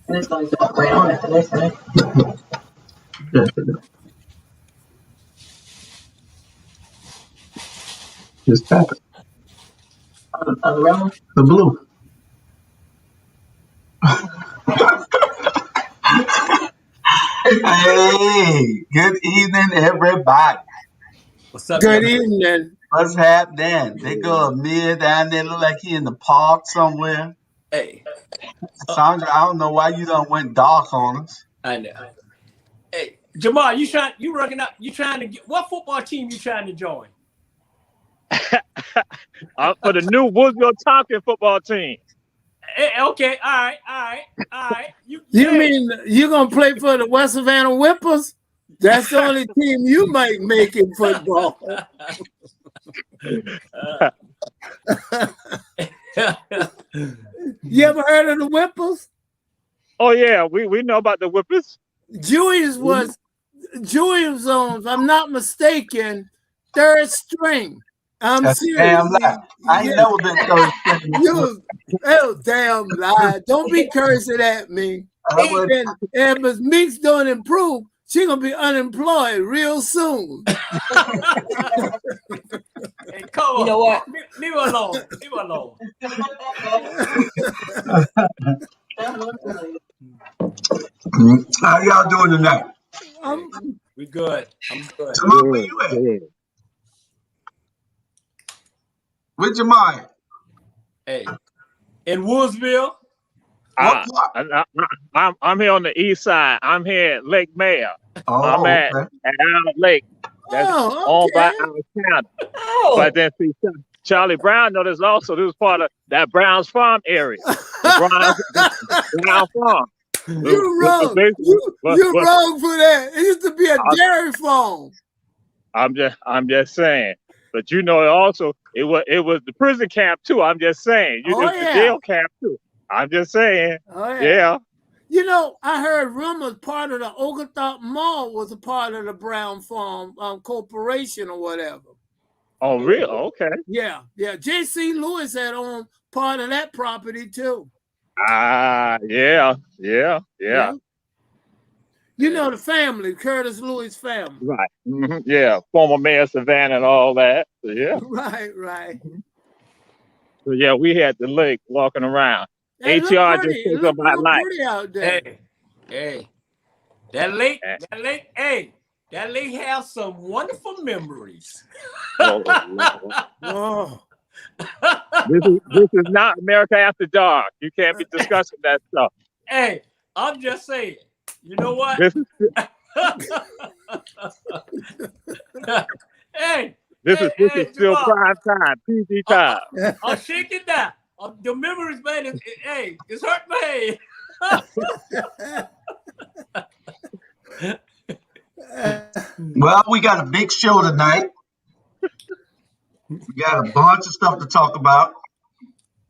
And it's going to go right on after this, right? Just tap it. On the Rebel? The blue. Hey, good evening, everybody. What's up? Good y'all? evening. What's happening? They go Amir down there, look like he in the park somewhere. Hey, Sandra, I don't know why you done went dark on us. I know. Hey, Jamal, you trying to get what football team you trying to join? For the new Woodville Tompkins football team. Hey, okay, all right. You mean you're gonna play for the West Savannah Whippers? That's the only team you might make in football. You ever heard of the Whippers? Oh yeah, we know about the Whippers. Julius was, if I'm not mistaken, third string. I'm That's serious. damn lie. I ain't never been third string. You damn lie. Don't be cursing at me. And Ms. Meeks don't improve, she gonna be unemployed real soon. Hey, Cole, You know what? Leave her alone. Leave her alone. How y'all doing tonight? We good. I'm good. Jamal, where you at? Where Jamal? Hey, in Woodsville. What part? I'm here on the east side. I'm here at Lake Mayor. I'm at Allen Lake. That's owned by our county. But then see, Charlie Brown noticed also this was part of that Brown's Farm area. Brown Farm. You wrong. You wrong for that. It used to be a dairy farm. I'm just saying. But you know, also it was the prison camp too. I'm just saying. The jail camp too. I'm just saying. Oh, yeah. You know, I heard rumors part of the Oglethorpe Mall was a part of the Brown Farm Corporation or whatever. Oh, really? Okay. Yeah. J.C. Lewis had owned part of that property too. Yeah. You know the family, Curtis Lewis family. Right. Mm-hmm. Yeah. Former Mayor Savannah and all that. So, yeah. Right. So yeah, we had the lake walking around. Hey, ATR just said something about life. Out there. Hey. That lake has some wonderful memories. Oh. This is not America After Dark. You can't be discussing that stuff. Hey, I'm just saying. You know what? This is still prime time, PG time. I'm shaking that. The memories, man. It's hurt my head. Well, we got a big show tonight. We got a bunch of stuff to talk about.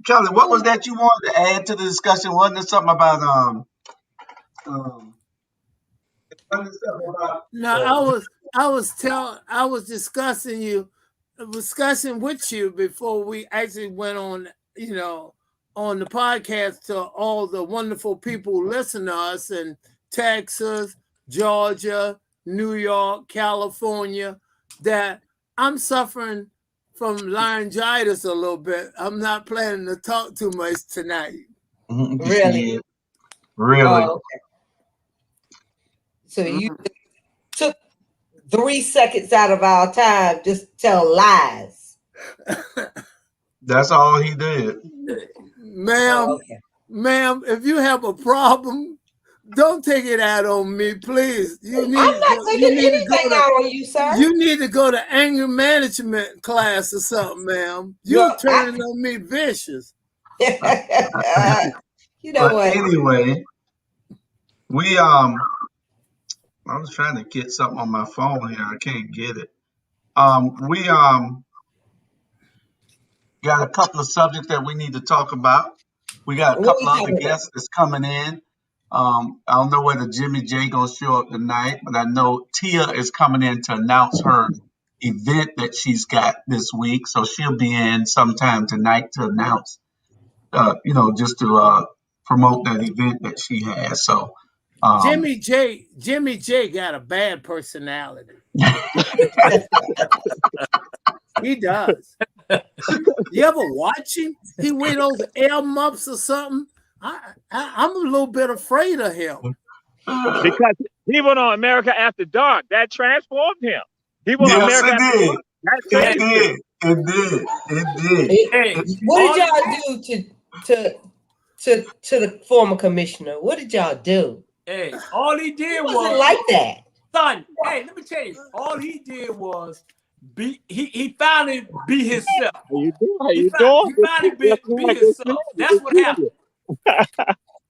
Charlie, what was that you wanted to add to the discussion? Wasn't there something about No, I was discussing with you before we actually went on, on the podcast to all the wonderful people who listen to us in Texas, Georgia, New York, California, that I'm suffering from laryngitis a little bit. I'm not planning to talk too much tonight. Really? Really? Oh, okay. So you took 3 seconds out of our time just to tell lies. That's all he did. Ma'am, ma'am, if you have a problem, don't take it out on me, please. I'm not taking anything out on you, sir. You need to go to anger management class or something, ma'am. You're turning on me vicious. You know what? Anyway, we I was trying to get something on my phone here. I can't get it. We got a couple of subjects that we need to talk about. We got a couple of other guests that's coming in. I don't know whether Jimmy J gonna show up tonight, but I know Tia is coming in to announce her event that she's got this week. So she'll be in sometime tonight to announce, just to promote that event that she has. So Jimmy J got a bad personality. He does. You ever watch him? He wear those air muffs or something. I'm a little bit afraid of him. Because he went on America After Dark. That transformed him. He went on America After Dark. It did. Hey, what did y'all do to the former commissioner? What did y'all do? Hey, all he did was like that. Son, hey, let me tell you, all he did was he finally be himself. How you doing? He finally be himself. That's what happened.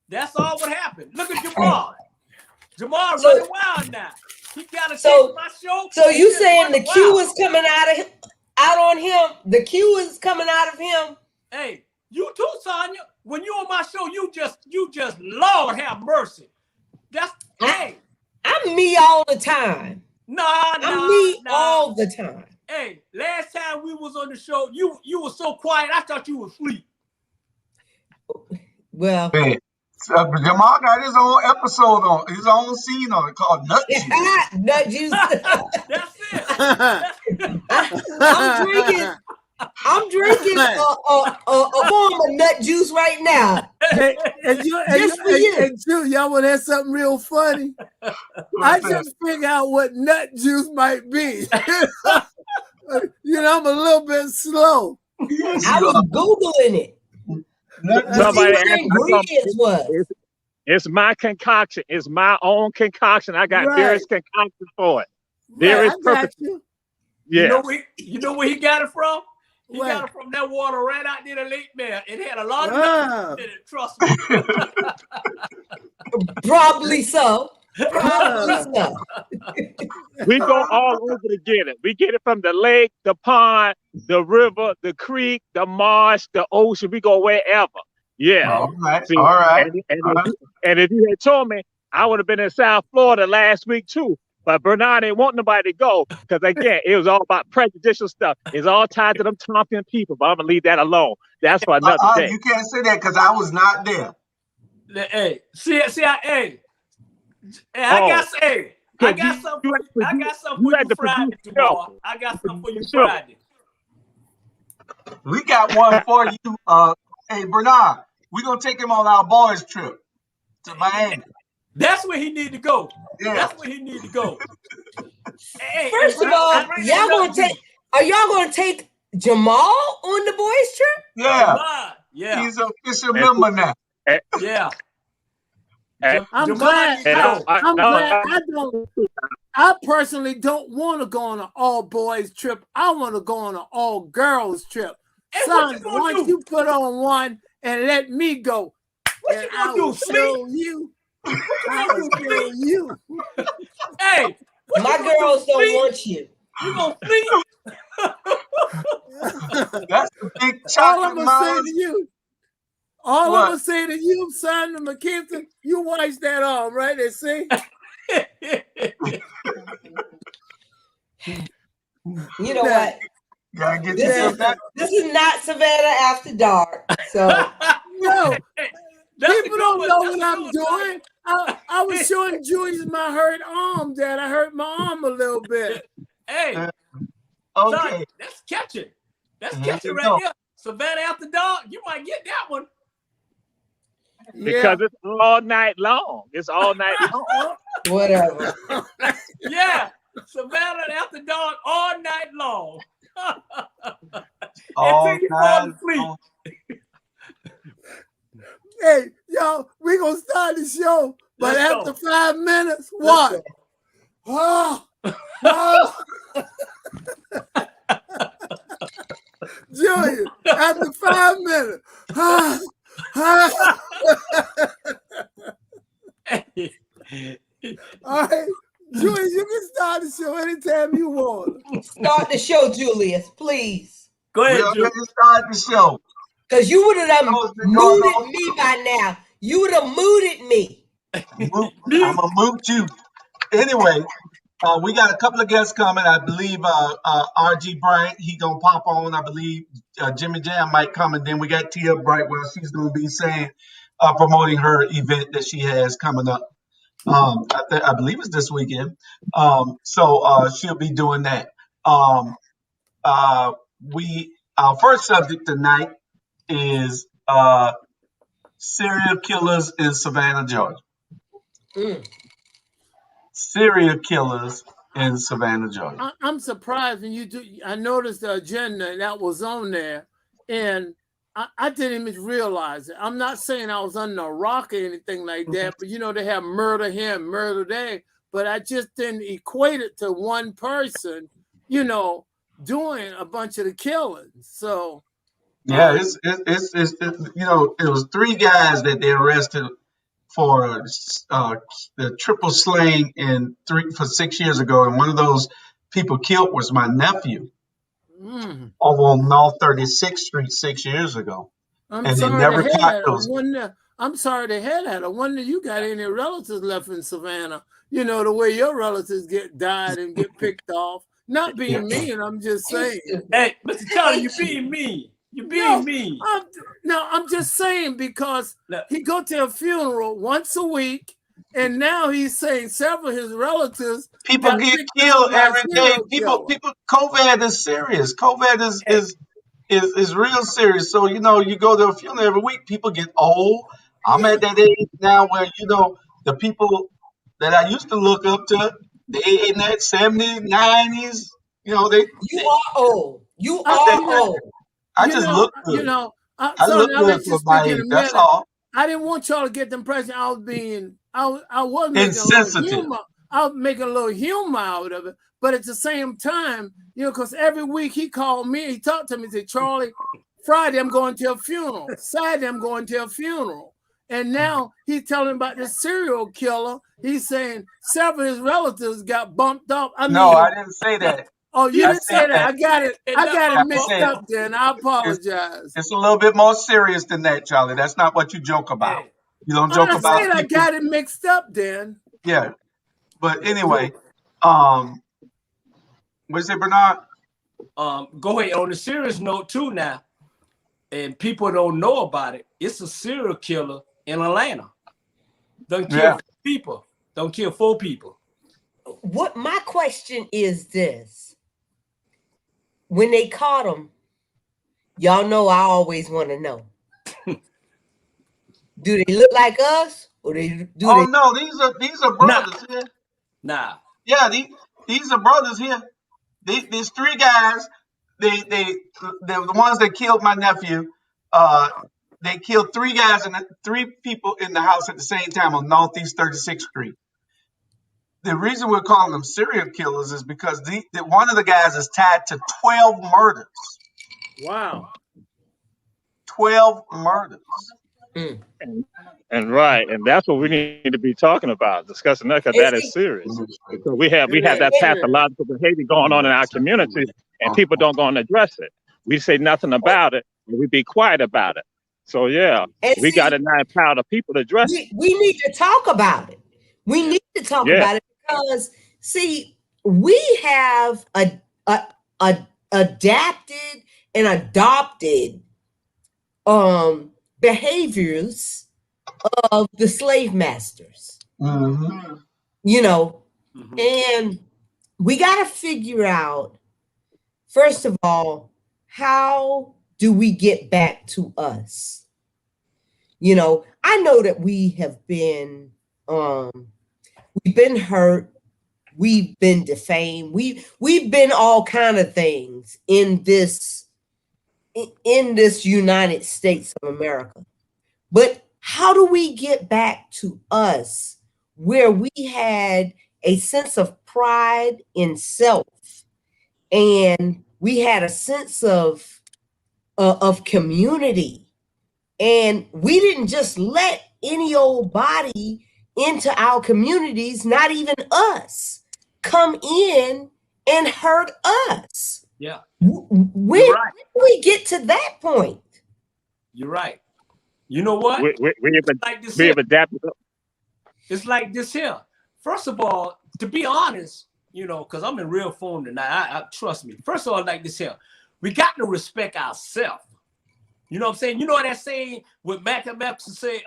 That's all what happened. Look at Jamal. Jamal running wild now. He got to take my show. So you saying the Q is coming out on him? The Q is coming out of him? Hey, you too, Sonya. When you on my show, you just Lord have mercy. I'm me all the time. I'm me all the time. Hey, last time we was on the show, you were so quiet. I thought you were asleep. Well, hey, Jamal got his own episode on his own scene on it called Nut Juice. Nut Juice. That's it. I'm drinking a form of nut juice right now. Y'all want to have something real funny? I just figured out what nut juice might be. I'm a little bit slow. I was Googling it. It's my concoction. It's my own concoction. I got various concoctions for it. Various purposes. Yeah. You know where he got it from? He got it from that water right out there in the lake there. It had a lot of nuts in it, trust me. Probably so. We go all over to get it. We get it from the lake, the pond, the river, the creek, the marsh, the ocean. We go wherever. Yeah. All right. See, All right. And if you had told me, I would have been in South Florida last week too. But Bernard didn't want nobody to go because, again, it was all about prejudicial stuff. It's all tied to them Tompkins people, but I'm going to leave that alone. That's for another day. You can't say that because I was not there. Hey, I got something for you Friday tomorrow. I got something for you Friday. We got one for you. Hey, Bernard, we're going to take him on our boys' trip to Miami. That's where he need to go. Yeah. That's where he need to go. Hey, first of all, are y'all going to take Jamal on the boys' trip? Yeah. Jamal, yeah. He's an official member now. Yeah. I'm glad. I personally don't want to go on an all boys trip. I want to go on an all girls trip. Hey, son, once you put on one and let me go, what you gonna do? Show you. I will show you. Hey, my girls don't want you. You gonna sleep? That's the big all I'm gonna say to you. I'm gonna say to you, son, and McKenzie, you watch that arm, right? They say. You know what? This is not Savannah After Dark. So no. People don't know what I'm doing. I was showing Julius my hurt arm, Dad. I hurt my arm a little bit. Hey, okay. Son, that's catching. That's catching right there. Savannah After Dark, you might get that one. Because it's all night long. It's all night long. Whatever. Yeah. Savannah After Dark all night long. All until you fall asleep. Hey, y'all, we gonna start the show, but after 5 minutes, what? Julia, after 5 minutes. All right, Julius, you can start the show anytime you want. Start the show, Julius, please. Go ahead, Julius. Start the show. Because you would have mooted me by now. You would have mooted me. I'm going to moot you. Anyway, we got a couple of guests coming. I believe R.G. Bryant, he going to pop on. I believe Jimmy Jam might come. And then we got Tia Brightwell. She's going to be promoting her event that she has coming up. I believe it's this weekend. So she'll be doing that. Our first subject tonight is serial killers in Savannah, Georgia. Serial killers in Savannah, Georgia. I'm surprised when you do. I noticed the agenda that was on there, and I didn't even realize it. I'm not saying I was under a rock or anything like that, but they have murder here and murder there, but I just didn't equate it to one person, doing a bunch of the killings. So yeah, it was 3 guys that they arrested for the triple slaying for 6 years ago, and one of those people killed was my nephew over on North 36th Street 6 years ago. I'm sorry they had that. I wonder you got any relatives left in Savannah? The way your relatives died and get picked off. Not being mean, I'm just saying. Hey, Mr. Charlie, you're being mean. You're being mean. I'm just saying because he go to a funeral once a week, and now he's saying several of his relatives. People get killed every day. People. COVID is serious. COVID is real serious. So you go to a funeral every week. People get old. I'm at that age now where the people that I used to look up to, they in that 70s, 90s. You are old. You are old. I just look good. I look good for my age. That's all. I didn't want y'all to get the impression I was making insensitive. I was making a little humor out of it, but at the same time, because every week he called me, he talked to me, he said, Charlie, Friday I'm going to a funeral, Saturday I'm going to a funeral, and now he's telling about this serial killer. He's saying several of his relatives got bumped up. No, I didn't say that. Oh, you didn't say that. I got it. I got it mixed up then. I apologize. It's a little bit more serious than that, Charlie. That's not what you joke about. Hey. You don't joke about people. I got it mixed up then. Yeah. But anyway, what's it, Bernard? Go ahead. On a serious note too now, and people don't know about it, it's a serial killer in Atlanta. Don't kill people. Don't kill 4 people. What my question is this. When they caught him, y'all know I always want to know. Do they look like us? Or no, these are brothers here. Nah. Yeah, these are brothers here. These 3 guys, they're the ones that killed my nephew. They killed 3 guys and 3 people in the house at the same time on Northeast 36th Street. The reason we're calling them serial killers is because one of the guys is tied to 12 murders. Wow. 12 murders. And right, and that's what we need to be talking about, discussing that, because that is serious. Because we have that pathological behavior going on in our community, and people don't go and address it. We say nothing about it, and we be quiet about it. So yeah, we got to now empower the people to address it. We need to talk about it. We need to talk about it because, see, we have adapted and adopted behaviors of the slave masters. Mm-hmm. You know, and we got to figure out, first of all, how do we get back to us? You know, I know that we have been we've been hurt, we've been defamed, we've been all kind of things in this United States of America. But how do we get back to us where we had a sense of pride in self and we had a sense of community, and we didn't just let any old body into our communities, not even us, come in and hurt us? Yeah. When do we get to that point? You're right. You know what? We've adapted. It's like this here. First of all, to be honest, you know, because I'm in real form tonight. I trust me. First of all, like this here, we got to respect ourselves. You know what I'm saying? You know what that saying with Malcolm X say,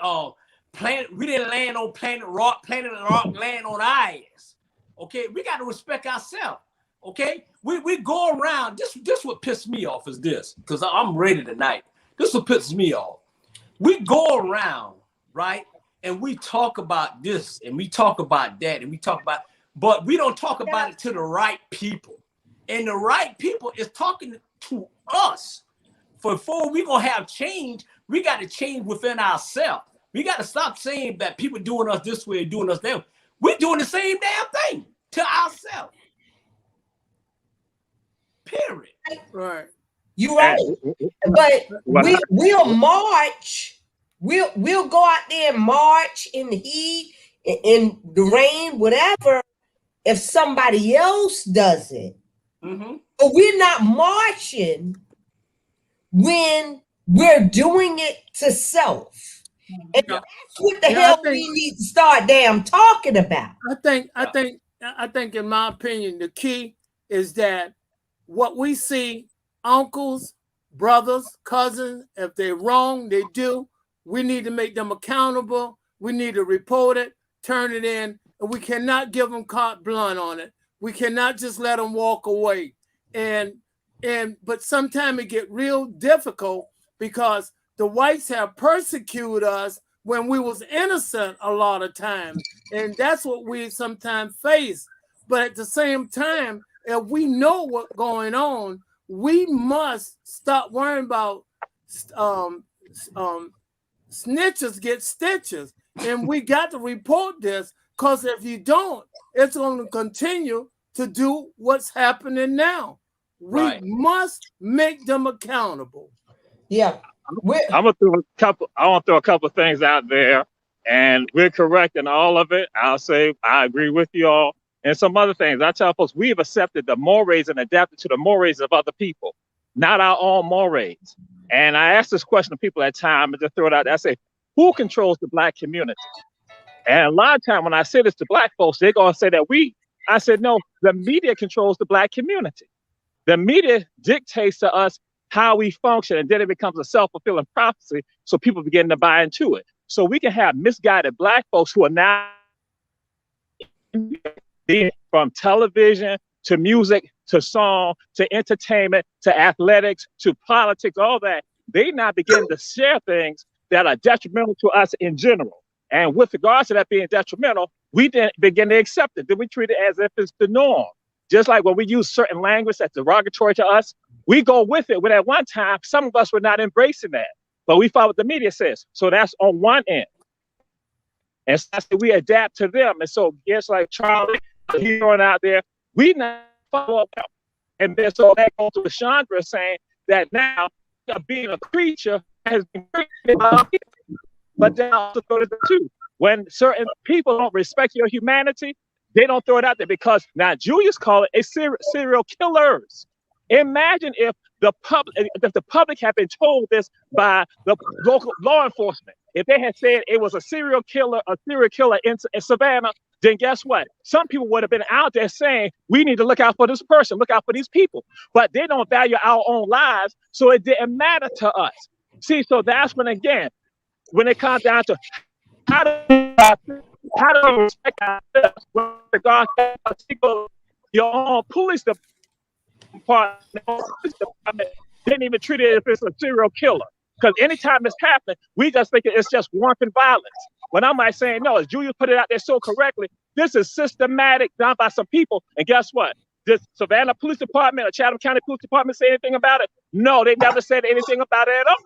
we didn't land on planet rock land on our ass. Okay, we got to respect ourselves. Okay, we go around. This what pissed me off is this, because I'm ready tonight. This what pisses me off. We go around, right, and we talk about this and we talk about that and we talk about, but we don't talk about it to the right people. And the right people is talking to us. Before we gonna have change, we got to change within ourselves. We got to stop saying that people doing us this way, doing us that way. We're doing the same damn thing to ourselves. Period. Right. You're right. But we'll march. We'll go out there and march in the heat, in the rain, whatever, if somebody else does it. Mm-hmm. But we're not marching when we're doing it to self. And that's what the hell we need to start damn talking about. I think in my opinion, the key is that what we see, uncles, brothers, cousins, if they're wrong, they do. We need to make them accountable. We need to report it, turn it in, and we cannot give them carte blanche on it. We cannot just let them walk away. But sometimes it get real difficult because the whites have persecuted us when we was innocent a lot of times. And that's what we sometimes face. But at the same time, if we know what's going on, we must stop worrying about snitches get stitches. And we got to report this, because if you don't, it's going to continue to do what's happening now. We must make them accountable. Yeah. I want to throw a couple things out there, and we're correct in all of it. I'll say I agree with you all. and some other things. I tell folks we've accepted the mores and adapted to the mores of other people, not our own mores. And I asked this question to people at time and just throw it out there. I say, who controls the Black community? And a lot of time when I say this to Black folks, they're going to say that I said, no, the media controls the Black community. The media dictates to us how we function, and then it becomes a self-fulfilling prophecy, so people begin to buy into it. So we can have misguided Black folks who are now, from television to music to song to entertainment to athletics to politics, all that, they now begin to share things that are detrimental to us in general. And with regards to that being detrimental, we then begin to accept it. Then we treat it as if it's the norm. Just like when we use certain language that's derogatory to us, we go with it. When at one time, some of us were not embracing that, but we follow what the media says. So that's on one end. And so we adapt to them. And so just like Charlie, he's going out there, we now follow them. And then so that goes to Chandra saying that now being a creature has been created by people. But then also go to the two. When certain people don't respect your humanity, they don't throw it out there because now Julius called it a serial killers. Imagine if the public had been told this by the local law enforcement. If they had said it was a serial killer in Savannah, then guess what? Some people would have been out there saying, we need to look out for this person, look out for these people. But they don't value our own lives, so it didn't matter to us. See, so that's when, again, when it comes down to how do we respect ourselves with regards to your own police department didn't even treat it as if it's a serial killer. Because anytime it's happening, we just think it's just wanton violence. When I'm like saying, no, as Julius put it out there so correctly, this is systematic, done by some people. And guess what? Does Savannah Police Department or Chatham County Police Department say anything about it? No, they never said anything about it at all.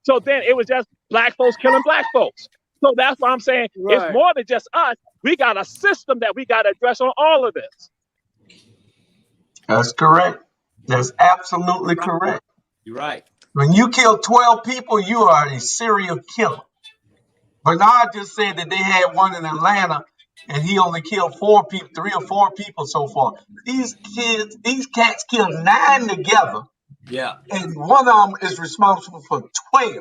So then it was just Black folks killing Black folks. So that's why I'm saying It's more than just us. We got a system that we got to address on all of this. That's correct. That's absolutely correct. You're right. When you kill 12 people, you are a serial killer. Bernard just said that they had one in Atlanta and he only killed 4 people, 3 or 4 people so far. These cats killed 9 together. Yeah. And one of them is responsible for 12.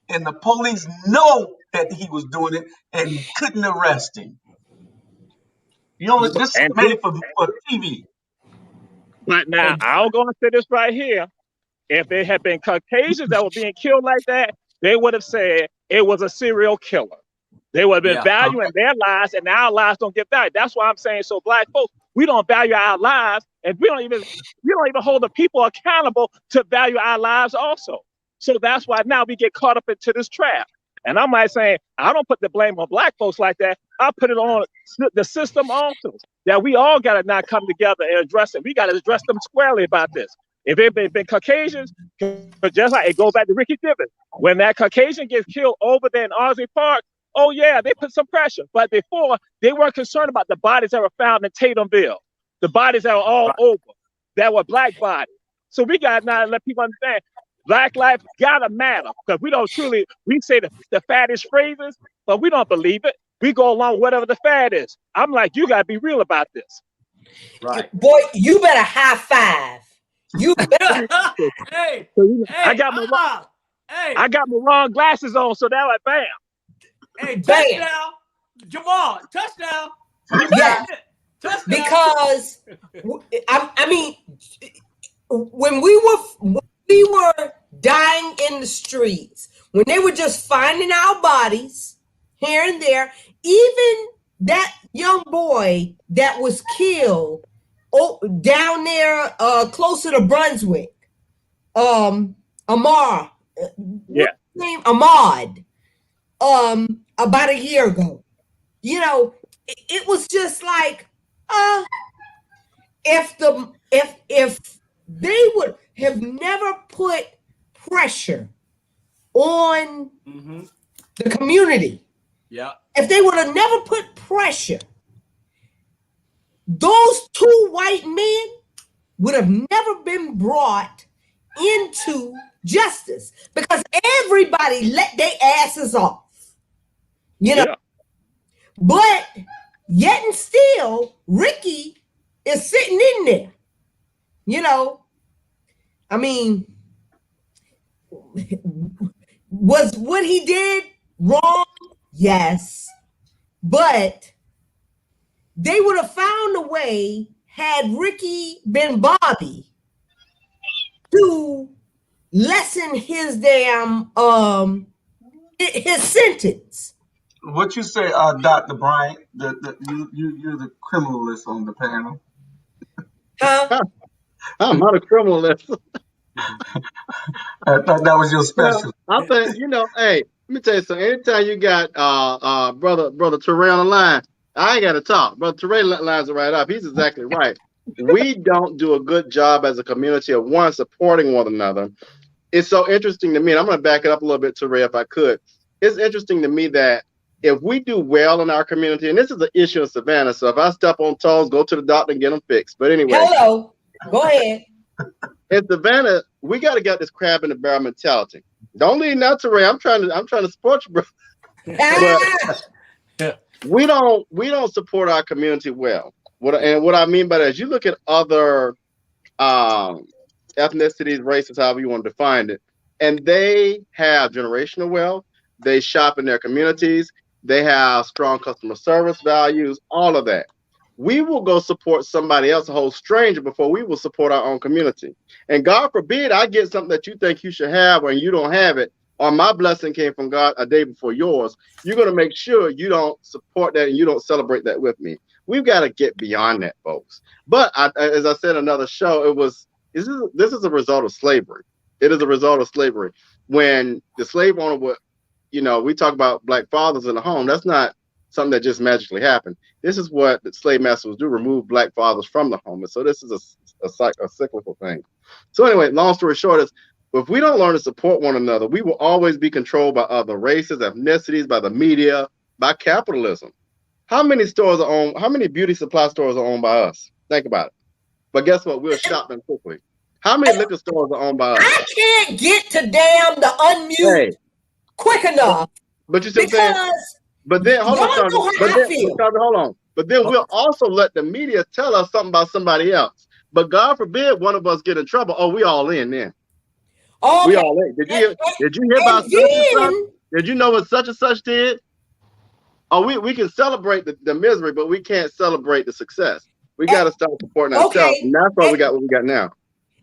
And the police know that he was doing it and couldn't arrest him. You know, this is made for TV. But now, I'm going to say this right here. If it had been Caucasians that were being killed like that, they would have said it was a serial killer. They would have been valuing their lives, and our lives don't get valued. That's why I'm saying, so Black folks, we don't value our lives, and we don't even hold the people accountable to value our lives also. So that's why now we get caught up into this trap. And I'm like saying, I don't put the blame on Black folks like that. I put it on the system also, that we all got to now come together and address it. We got to address them squarely about this. If it had been Caucasians, just like it goes back to Ricky Gibbons, when that Caucasian gets killed over there in Ozzie Park, oh yeah, they put some pressure. But before, they weren't concerned about the bodies that were found in Tatumville, the bodies that were all over, that were Black bodies. So we got to now let people understand, Black life gotta matter, because we say the faddest phrases, but we don't believe it. We go along with whatever the fad is. I'm like, you gotta be real about this. Right. Boy, you better high five. You better. I got my wrong glasses on, so now bam. Hey, touchdown. Jamal, touchdown. Yeah. Touchdown. Because I mean, when we were dying in the streets, when they were just finding our bodies here and there, even that young boy that was killed down there closer to Brunswick, Ahmad, about a year ago, you know, it was just like, if they would have never put pressure on the community. Yeah. If they would have never put pressure, those 2 white men would have never been brought into justice, because everybody let their asses off, you know. Yeah. But Yet and still, Ricky is sitting in there. You know, I mean, was what he did wrong? Yes. But they would have found a way, had Ricky been Bobby, to lessen his damn his sentence. What you say, Dr. Bryant? You're the criminalist on the panel. I'm not a criminalist. I thought that was your special. I think, hey, let me tell you something. Anytime you got brother Terrell on the line, I ain't got to talk. Brother Terrell lines it right up. He's exactly right. We don't do a good job as a community of one supporting one another. It's so interesting to me, and I'm going to back it up a little bit, Terrell, if I could. It's interesting to me that if we do well in our community, and this is an issue in Savannah, so if I step on toes, go to the doctor and get them fixed. But anyway. Hello. Go ahead. In Savannah, we got to get this crab in the barrel mentality. Don't leave now, Terrell. I'm trying to support you, bro. But we don't support our community well. What I mean by that is, you look at other ethnicities, races, however you want to define it, and they have generational wealth. They shop in their communities. They have strong customer service values. All of that. We will go support somebody else, a whole stranger, before we will support our own community. And God forbid I get something that you think you should have and you don't have it, or my blessing came from God a day before yours. You're going to make sure you don't support that and you don't celebrate that with me. We've got to get beyond that, folks. But as I said in another show, this is a result of slavery. It is a result of slavery. When the slave owner would, we talk about black fathers in the home. That's not something that just magically happened. This is what the slave masters do, remove black fathers from the home. And so this is a cyclical thing. So anyway, long story short is, if we don't learn to support one another, we will always be controlled by other races, ethnicities, by the media, by capitalism. How many beauty supply stores are owned by us? Think about it. But guess what? We'll shop them quickly. How many liquor stores are owned by us? I can't get to damn the unmute quick enough. But you see what I'm saying? But then hold on. But then we'll also let the media tell us something about somebody else. But God forbid one of us get in trouble. Oh, we all in then. Okay. We all in. Did you hear about such and such? Did you know what such and such did? Oh, we can celebrate the misery, but we can't celebrate the success. We got to start supporting ourselves, and that's why we got what we got now.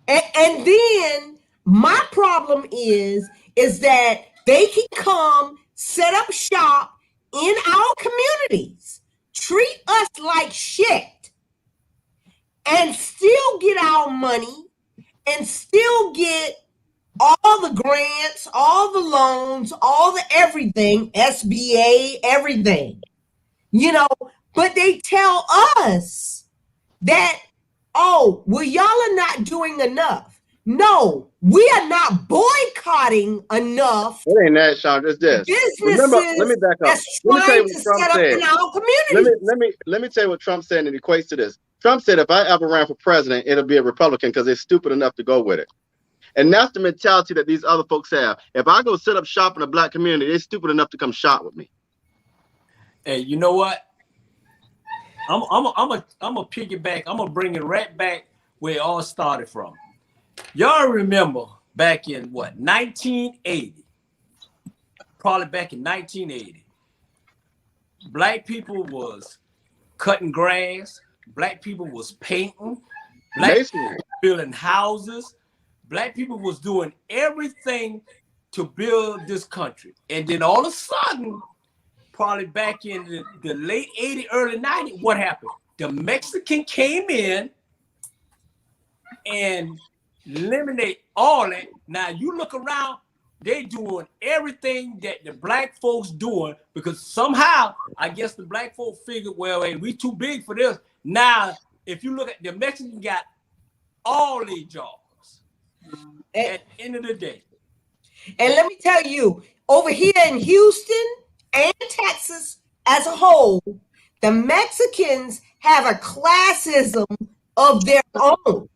And then my problem is that they can come set up shop in our communities, treat us like shit, and still get our money and still get all the grants, all the loans, all the everything, SBA, everything, but they tell us that, oh, well, y'all are not doing enough. No, we are not boycotting enough. It ain't that, Sean. It's this. Remember, let me back up. Let me tell you what Trump said. Let me tell you what Trump said, and it equates to this. Trump said, if I ever ran for president, it'll be a Republican because they're stupid enough to go with it. And that's the mentality that these other folks have. If I go set up shop in a black community, they're stupid enough to come shop with me. Hey, you know what? I'm a piggyback. I'm gonna bring it right back where it all started from. Y'all remember back in 1980? Probably back in 1980. Black people was cutting grass. Black people was painting. Black people was building houses. Black people was doing everything to build this country. And then all of a sudden, probably back in the late 80s, early 90s, what happened? The Mexican came in and eliminate all that. Now you look around, they doing everything that the black folks doing, because somehow I guess the black folks figured, well, hey, we too big for this. Now, if you look at the Mexican, got all these jobs at the end of the day. And let me tell you, over here in Houston and Texas as a whole, the Mexicans have a classism of their own.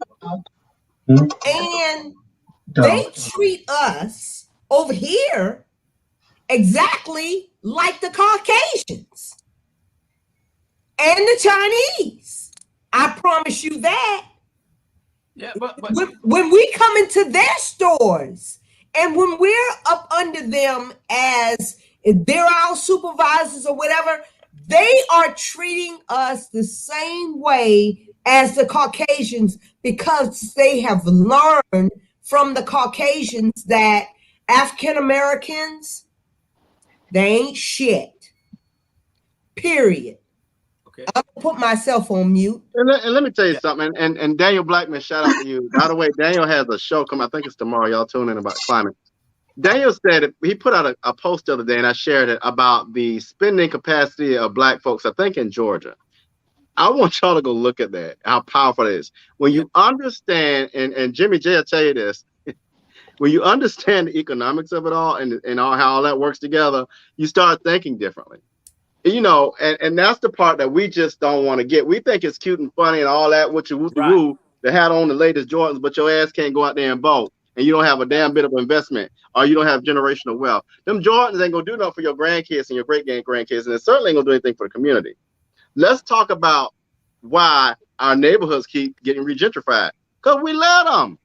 And they treat us over here exactly like the Caucasians. and the Chinese. I promise you that. Yeah, but when we come into their stores and when we're up under them as if they're our supervisors or whatever, they are treating us the same way as the Caucasians because they have learned from the Caucasians that African Americans, they ain't shit. Period. Okay. I'm gonna put myself on mute. And let me tell you something. And Daniel Blackman, shout out to you. By the way, Daniel has a show coming. I think it's tomorrow. Y'all tune in about climate. Daniel said it, he put out a post the other day, and I shared it about the spending capacity of Black folks, I think in Georgia. I want y'all to go look at that, how powerful it is. When you understand, and Jimmy J will tell you this, when you understand the economics of it all and how all that works together, you start thinking differently. You know, and that's the part that we just don't want to get. We think it's cute and funny and all that, what you woo to have on the latest Jordans, but your ass can't go out there and vote, and you don't have a damn bit of investment, or you don't have generational wealth. Them Jordans ain't gonna do nothing for your grandkids and your great-grandkids, and it certainly ain't gonna do anything for the community. Let's talk about why our neighborhoods keep getting regentrified. Because we let them.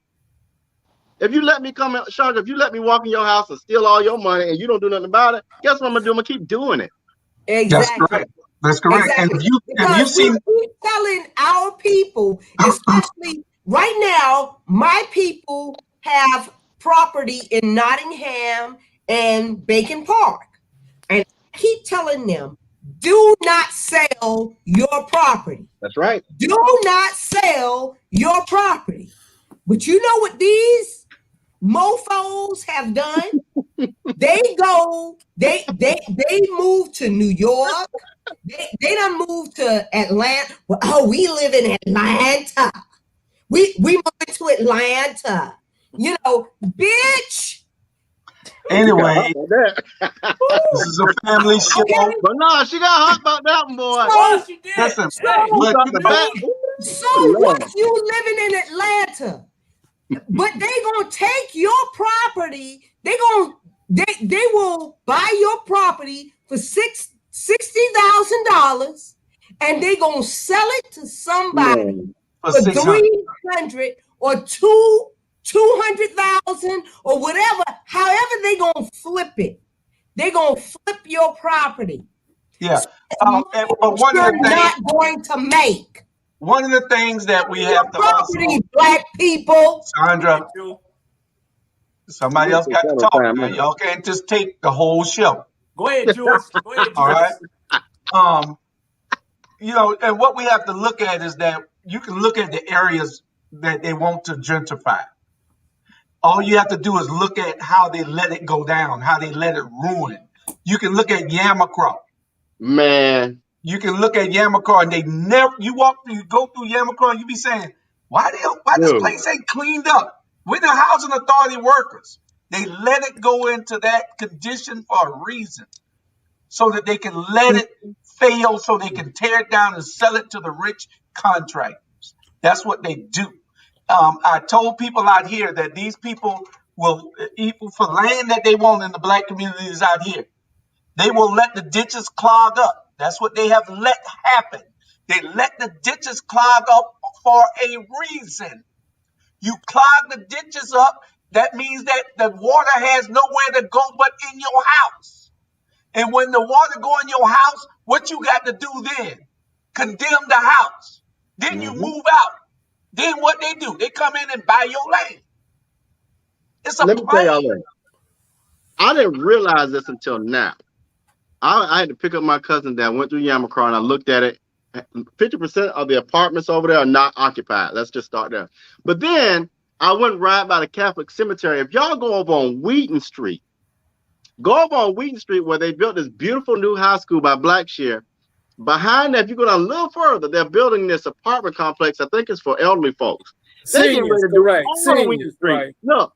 If you let me come in, Shaka, if you let me walk in your house and steal all your money and you don't do nothing about it, guess what I'm gonna do? I'm gonna keep doing it. Exactly. That's correct. That's correct. Exactly. And you see, we're telling our people, especially right now, my people have property in Nottingham and Bacon Park. And I keep telling them, do not sell your property. That's right. Do not sell your property. But you know what these mofos have done? They moved to New York. They done moved to Atlanta. Well, oh, we live in Atlanta. We moved to Atlanta. You know, bitch. Anyway, this is a family show. Okay. But no, she got hot about that one, boy. Oh, she did. Listen, so what? You living in Atlanta, but they gonna take your property. They will buy your property for $60,000, and they gonna sell it to somebody for 300 or 200,000 or whatever. However, they gonna flip it. They gonna flip your property. Yeah, So but one of the things not going to make. One of the things that we have to property, also, Black people. Sandra, somebody else got to talk, man. Y'all can't just take the whole show. Go ahead, George. Go ahead, George. All right. You know, and what we have to look at is that you can look at the areas that they want to gentrify. All you have to do is look at how they let it go down, how they let it ruin. You can look at Yamacraw. Man. You can look at Yamacraw, and you go through Yamacraw, and you be saying, why this place ain't cleaned up? We're the housing authority workers. They let it go into that condition for a reason, so that they can let it fail, so they can tear it down and sell it to the rich contractors. That's what they do. I told people out here that these people will, for land that they want in the Black communities out here, they will let the ditches clog up. That's what they have let happen. They let the ditches clog up for a reason. You clog the ditches up, that means that the water has nowhere to go but in your house. And when the water go in your house, what you got to do then? Condemn the house. Then you move out. Then what they do? They come in and buy your land. It's a Let me tell y'all that. I didn't realize this until now. I had to pick up my cousin that went through Yamacraw, and I looked at it. 50% of the apartments over there are not occupied. Let's just start there. But then I went right by the Catholic cemetery. If y'all go over on Wheaton Street, where they built this beautiful new high school by Blackshear. Behind that, if you go down a little further, they're building this apartment complex. I think it's for elderly folks. They get ready to do Seniors, right. Look,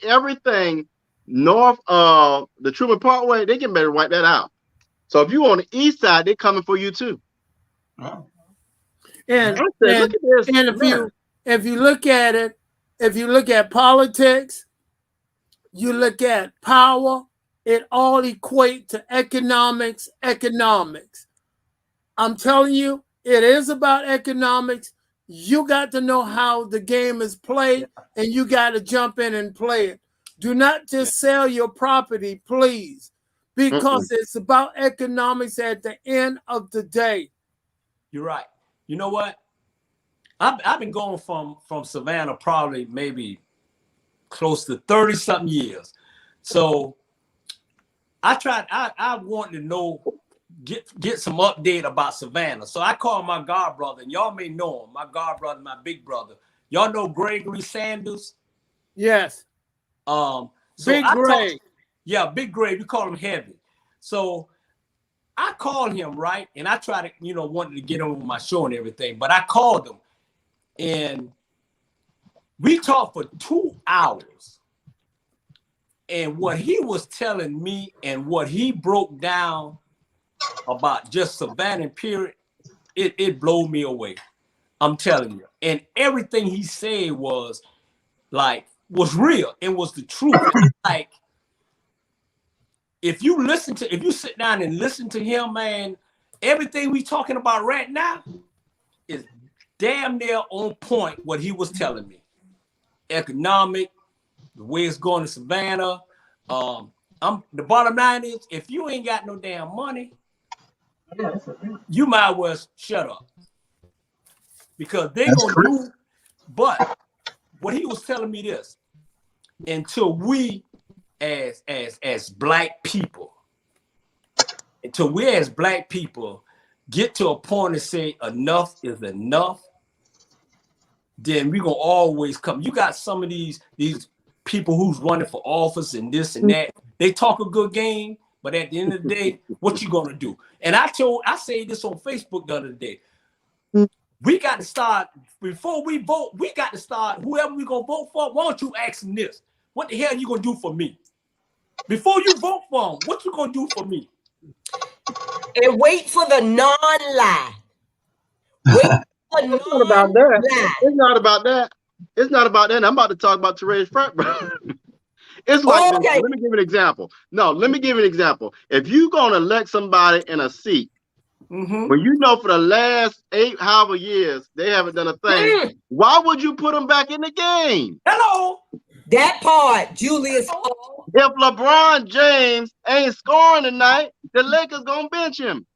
everything north of the Truman Parkway, they getting ready to wipe that out. So if you on the east side, they're coming for you too. And if you look at it, if you look at politics, you look at power, it all equates to economics. I'm telling you, it is about economics. You got to know how the game is played, and you got to jump in and play it. Do not just sell your property, please, because it's about economics at the end of the day. You're right. You know what? I've been going from Savannah probably maybe close to 30-something years. So I wanted to know, get some update about Savannah. So I called my god brother, and y'all may know him. My god brother, my big brother. Y'all know Gregory Sanders? Yes. So Big Gray. Yeah, Big Gray. We call him Heavy. So I called him, right? And I tried to, wanted to get him on my show and everything, but I called him and we talked for 2 hours. And what he was telling me and what he broke down about just Savannah period, it blew me away. I'm telling you. And everything he said was real. It was the truth. Like, if you sit down and listen to him, man, everything we talking about right now is damn near on point what he was telling me. Economic, the way it's going to Savannah. The bottom line is, if you ain't got no damn money, you might as well shut up. Because they gonna do, but what he was telling me this, until we as black people, get to a point and say enough is enough, then we're gonna always come. You got some of these people who's running for office and this and that. They talk a good game, but at the end of the day, what you gonna do? And I said this on Facebook the other day. We got to start, before we vote, we got to start, whoever we gonna vote for, why don't you ask them this? What the hell are you gonna do for me? Before you vote for them, what you gonna do for me? And wait for the non-lie. It's not about that. It's not about that. It's not about that. I'm about to talk about Therese Pratt, bro. It's like this. Let me give you an example. Let me give you an example. If you're gonna elect somebody in a seat, when you know for the last 8 years they haven't done a thing, why would you put them back in the game? Hello. That part, Julius. If LeBron James ain't scoring tonight, the Lakers gonna bench him.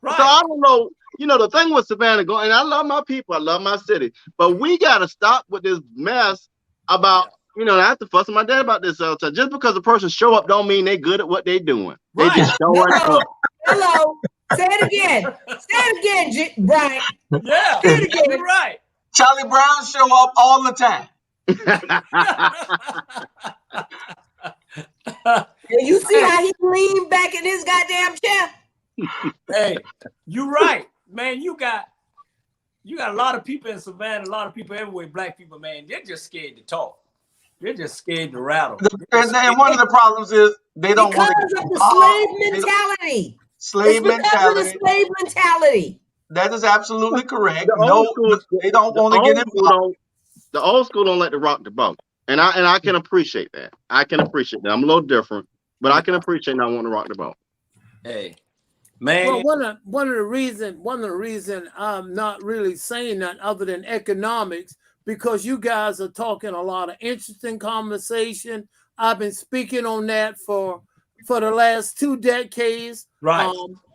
Right. So I don't know. The thing with Savannah going, and I love my people, I love my city, but we gotta stop with this mess about. I have to fuss with my dad about this all the time. Just because a person show up don't mean they good at what they doing. Right. They just showing up. Hello. Say it again. Say it again, Brian. Yeah. Say it again. You're right. Charlie Brown show up all the time. And you see how he leaned back in his goddamn chair? Hey, you're right, man. You got a lot of people in Savannah, a lot of people everywhere, black people, man. They're just scared to talk. They're just scared to rattle. And one of the problems is they don't want to get the slave mentality. Slave mentality. The slave mentality. That is absolutely correct. They don't want to get involved. The old school don't like to rock the boat, and I can appreciate that. I'm a little different, but I can appreciate not wanting to rock the boat. Hey, man. Well, one of the reason I'm not really saying that other than economics, because you guys are talking a lot of interesting conversation. I've been speaking on that for the last 2 decades. Right.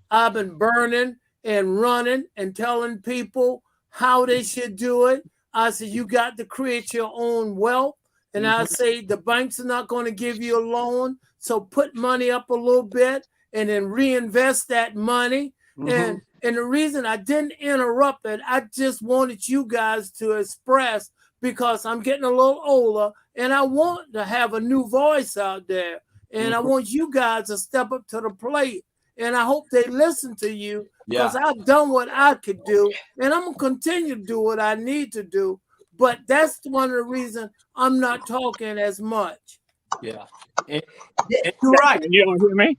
I've been burning and running and telling people how they should do it. I said, you got to create your own wealth. And I say, the banks are not going to give you a loan. So put money up a little bit and then reinvest that money. And the reason I didn't interrupt it, I just wanted you guys to express, because I'm getting a little older and I want to have a new voice out there. And I want you guys to step up to the plate. And I hope they listen to you, because I've done what I could do, and I'm going to continue to do what I need to do. But that's one of the reasons I'm not talking as much. Yeah. And you're right. Can you all hear me?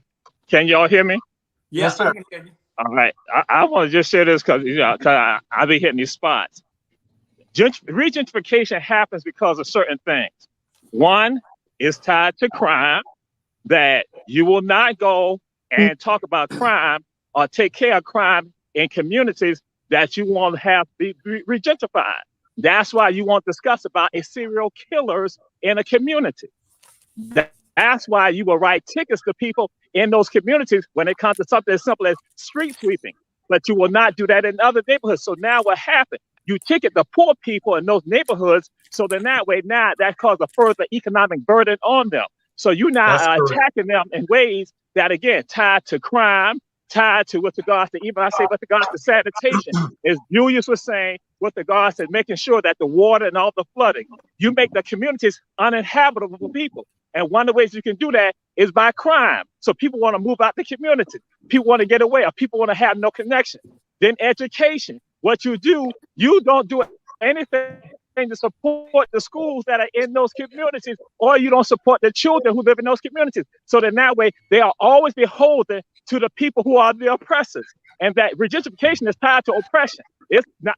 Can y'all hear me? Yes, sir. All right. I want to just share this because I be hitting these spots. Rejectification happens because of certain things. One is tied to crime, that you will not go and talk about crime or take care of crime in communities that you want to have be rejectified. That's why you want to discuss about a serial killers in a community. That's why you will write tickets to people in those communities when it comes to something as simple as street sweeping. But you will not do that in other neighborhoods. So now what happened? You ticket the poor people in those neighborhoods. So then that way, now that causes a further economic burden on them. So you're now attacking them in ways that, again, tied to crime, tied to with regards to, even I say with regards to sanitation, as Julius was saying, with regards to making sure that the water and all the flooding, you make the communities uninhabitable for people. And one of the ways you can do that is by crime. So people want to move out the community. People want to get away, or people want to have no connection. Then education. What you do, you don't do anything to support the schools that are in those communities, or you don't support the children who live in those communities. So then that way, they are always beholden to the people who are the oppressors. And that rejectification is tied to oppression. It's not,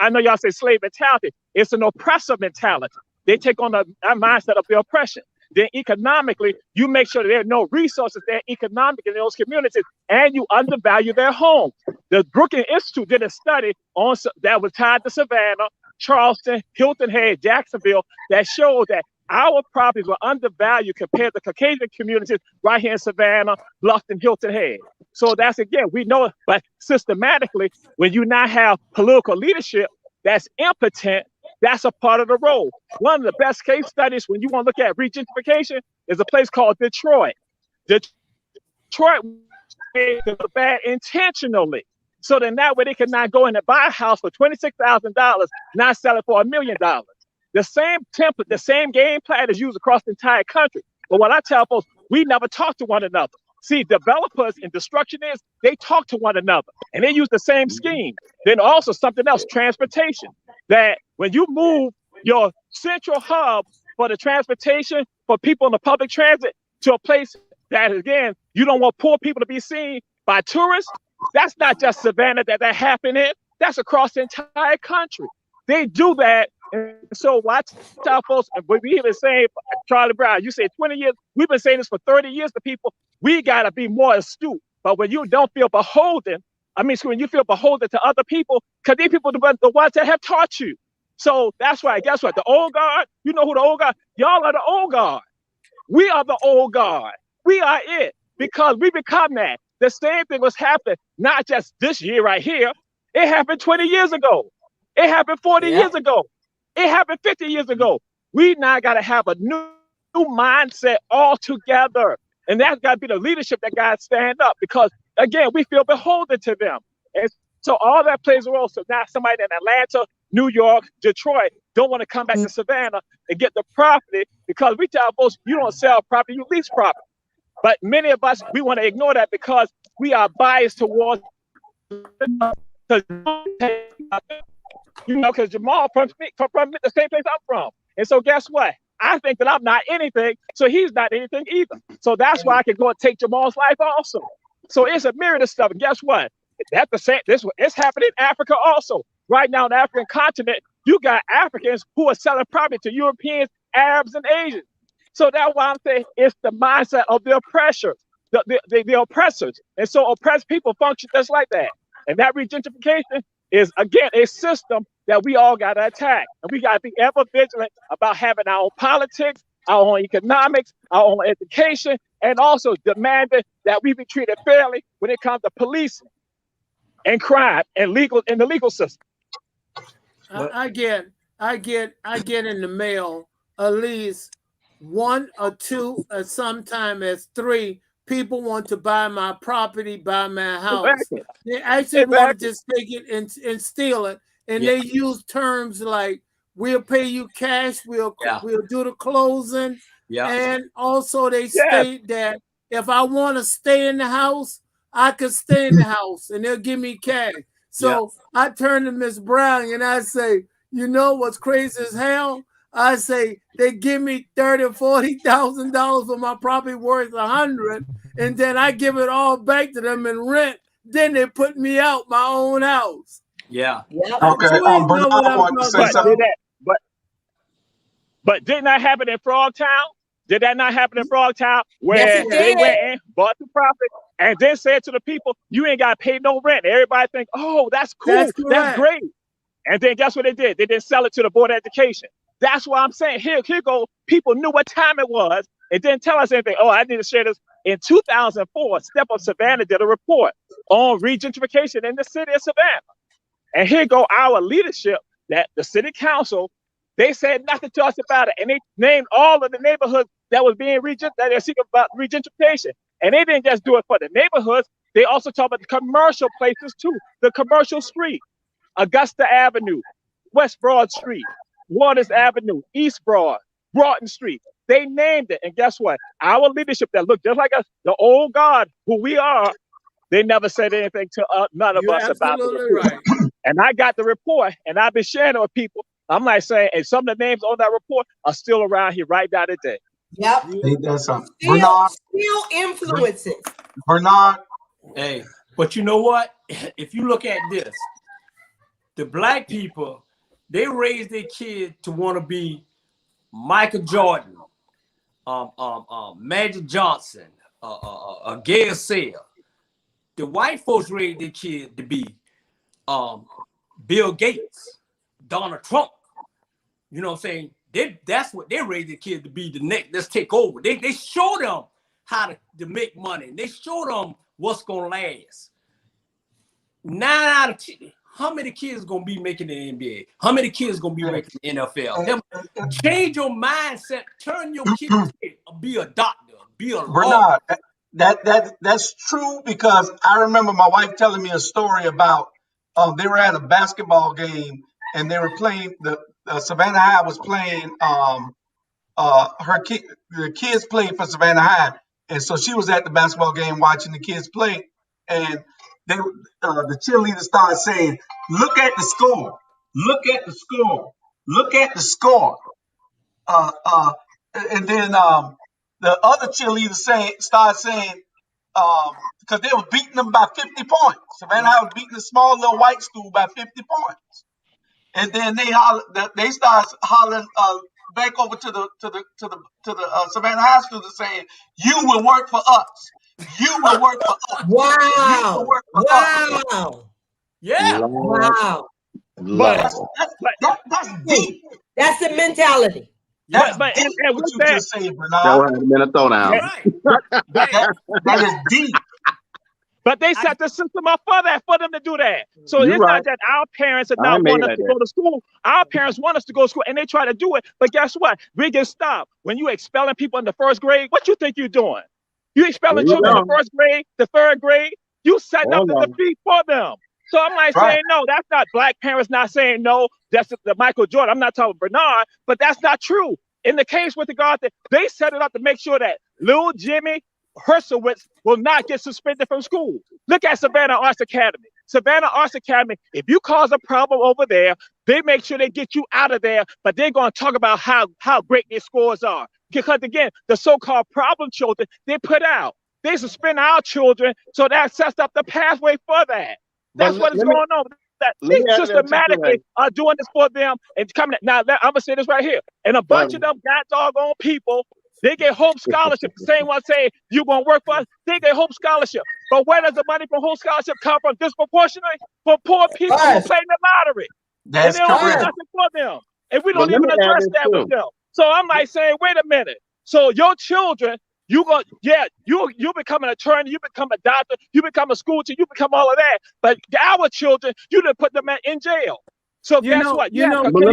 I know y'all say slave mentality. It's an oppressor mentality. They take on that mindset of the oppression. Then economically, you make sure that there are no resources there economically in those communities, and you undervalue their homes. The Brookings Institute did a study on that was tied to Savannah, Charleston, Hilton Head, Jacksonville, that showed that our properties were undervalued compared to Caucasian communities right here in Savannah, Bluffton, Hilton Head. So that's, again, we know, but systematically, when you not have political leadership that's impotent, that's a part of the role. One of the best case studies when you want to look at rejectification is a place called Detroit. Detroit made the bad intentionally. So then that way they can not go in and buy a house for $26,000, not sell it for $1 million. The same template, the same game plan is used across the entire country. But what I tell folks, we never talk to one another. See, developers and destructionists, they talk to one another and they use the same scheme. Then also something else, transportation. That when you move your central hub for the transportation for people in the public transit to a place that, again, you don't want poor people to be seen by tourists, that's not just Savannah that happened in, that's across the entire country. They do that. And so watch out, folks. But we even saying, Charlie Brown, you say 20 years, we've been saying this for 30 years to people, we got to be more astute. But when you don't feel beholden, when you feel beholden to other people, because these people are the ones that have taught you. So that's why, guess what? The old guard, you know who the old guard, y'all are the old guard. We are the old guard. We are it, because we become that. The same thing was happening, not just this year right here. It happened 20 years ago. It happened 40 years ago. It happened 50 years ago. We now got to have a new mindset altogether. And that's got to be the leadership that got to stand up, because, again, we feel beholden to them. And so all that plays a role. So now somebody in Atlanta, New York, Detroit don't want to come back to Savannah and get the property, because we tell folks, you don't sell property, you lease property. But many of us, we want to ignore that because we are biased towards, because Jamal from the same place I'm from. And so guess what? I think that I'm not anything, so he's not anything either. So that's why I can go and take Jamal's life also. So it's a myriad of stuff. And guess what? That's the same. It's happening in Africa also. Right now in the African continent, you got Africans who are selling property to Europeans, Arabs, and Asians. So that's why I'm saying it's the mindset of the oppressors, the oppressors. And so oppressed people function just like that. And that rejectification is, again, a system that we all got to attack. And we got to be ever vigilant about having our own politics, our own economics, our own education, and also demanding that we be treated fairly when it comes to policing and crime and the legal system. I get in the mail at least 1 or 2, or sometime as 3 people want to buy my property, buy my house. Exactly. They actually want to just take it and steal it. And they use terms like, we'll pay you cash, we'll do the closing. And also they state that if I want to stay in the house, I could stay in the house and they'll give me cash. So I turn to Miss Brown and I say, you know what's crazy as hell? I say they give me $30,000 or $40,000 for my property worth $100,000, and then I give it all back to them in rent. Then they put me out my own house. Okay. But didn't that happen in Frogtown? Did that not happen in Frogtown, where Yes, it they did. went in, bought the property, and then said to the people, you ain't got to pay no rent. Everybody think, oh, that's cool. That's great. And then guess what they did? They didn't sell it to the Board of Education. That's why I'm saying, here go, people knew what time it was. It didn't tell us anything. Oh, I need to share this. In 2004, Step Up Savannah did a report on regentrification in the city of Savannah. And here go our leadership, that the city council, they said nothing to us about it. And they named all of the neighborhoods that was being that they're seeking about regentrification. And they didn't just do it for the neighborhoods. They also talk about the commercial places too. The commercial street, Augusta Avenue, West Broad Street, Waters Avenue, East Broad, Broughton Street. They named it. And guess what? Our leadership that looked just like us, the old guard who we are, they never said anything to none of us about it. Right. And I got the report, and I've been sharing it with people. I'm like saying, and some of the names on that report are still around here right now today. Yep. Still influencing. Bernard. Hey, but you know what? If you look at this, the black people, they raise their kids to want to be Michael Jordan, Magic Johnson, Gail Sayre. The white folks raised their kids to be Bill Gates, Donald Trump. You know what I'm saying? That's what they raised their kids to be the next. Let's take over. They show them how to make money. They show them what's gonna last. 9 out of 10. How many kids gonna be making the NBA? How many kids gonna be making the NFL? Change your mindset. Turn your kids. Be a doctor. Be a Bernard. That's true, because I remember my wife telling me a story about they were at a basketball game and they were playing the Savannah High was playing the kids played for Savannah High, and so she was at the basketball game watching the kids play, and the cheerleader started saying, "Look at the score! Look at the score! Look at the score!" And then the other cheerleader started saying, because they were beating them by 50 points. Savannah was beating a small little white school by 50 points. And then they started hollering back over to the Savannah High students saying, "You will work for us. You will work for us. Wow! You will work for us." Yeah! Wow! But that's deep. That's the mentality. That's but deep. What you just said, Bernard. That was a minute throw down. That is deep. But they set the system up for them to do that. So it's not that our parents are not want us to go to school. Our parents want us to go to school, and they try to do it. But guess what? We get stopped. When you expelling people in the first grade, what you think you're doing? You expelling children in the first grade, the third grade? You setting up the defeat for them. So I'm like saying, no, that's not black parents not saying no. That's the Michael Jordan. I'm not talking Bernard, but that's not true. In the case with regard to, they set it up to make sure that little Jimmy Hershowitz will not get suspended from school. Look at Savannah Arts Academy. Savannah Arts Academy, if you cause a problem over there, they make sure they get you out of there, but they're going to talk about how great their scores are. Because again, the so-called problem children, they put out. They suspend our children, so that sets up the pathway for that. That's what is going on. That they systematically are doing this for them and coming. Now, I'm going to say this right here. And a bunch of them got doggone people, they get Hope Scholarship. The same one say, you going to work for us, they get Hope Scholarship. But where does the money from Hope Scholarship come from? Disproportionately for poor people who play the lottery. That's and they don't do nothing for them. And we don't even address that with them. So I'm like saying, wait a minute. So your children, you become an attorney, you become a doctor, you become a school teacher, you become all of that. But our children, you done put them in jail. So guess what? You know what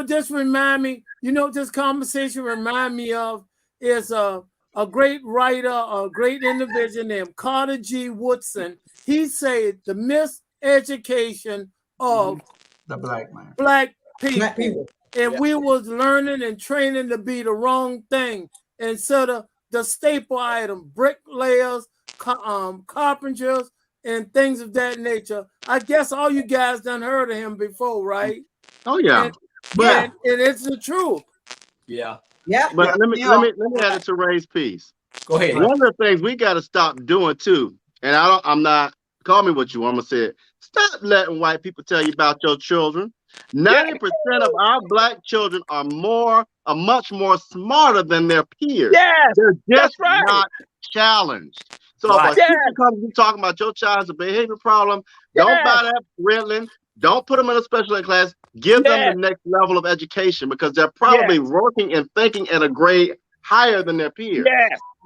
this remind me? You know what this conversation remind me of is a great writer, a great individual named Carter G. Woodson. He said the miseducation of the black people. And we was learning and training to be the wrong thing instead of the staple item, bricklayers, carpenters, and things of that nature. I guess all you guys done heard of him before, right? Oh yeah, and it's the truth. Yeah. Yeah. But let me add it to Ray's piece. Go ahead. One of the things we got to stop doing too, and I'm not, call me what you want, I'm gonna say it. Stop letting white people tell you about your children. 90% of our black children are much more smarter than their peers. Yes, they're just that's right. not challenged. So if a teacher comes and talking about your child's a behavior problem, don't buy that Ritalin. Don't put them in a special ed class. Give them the next level of education because they're probably working and thinking at a grade higher than their peers.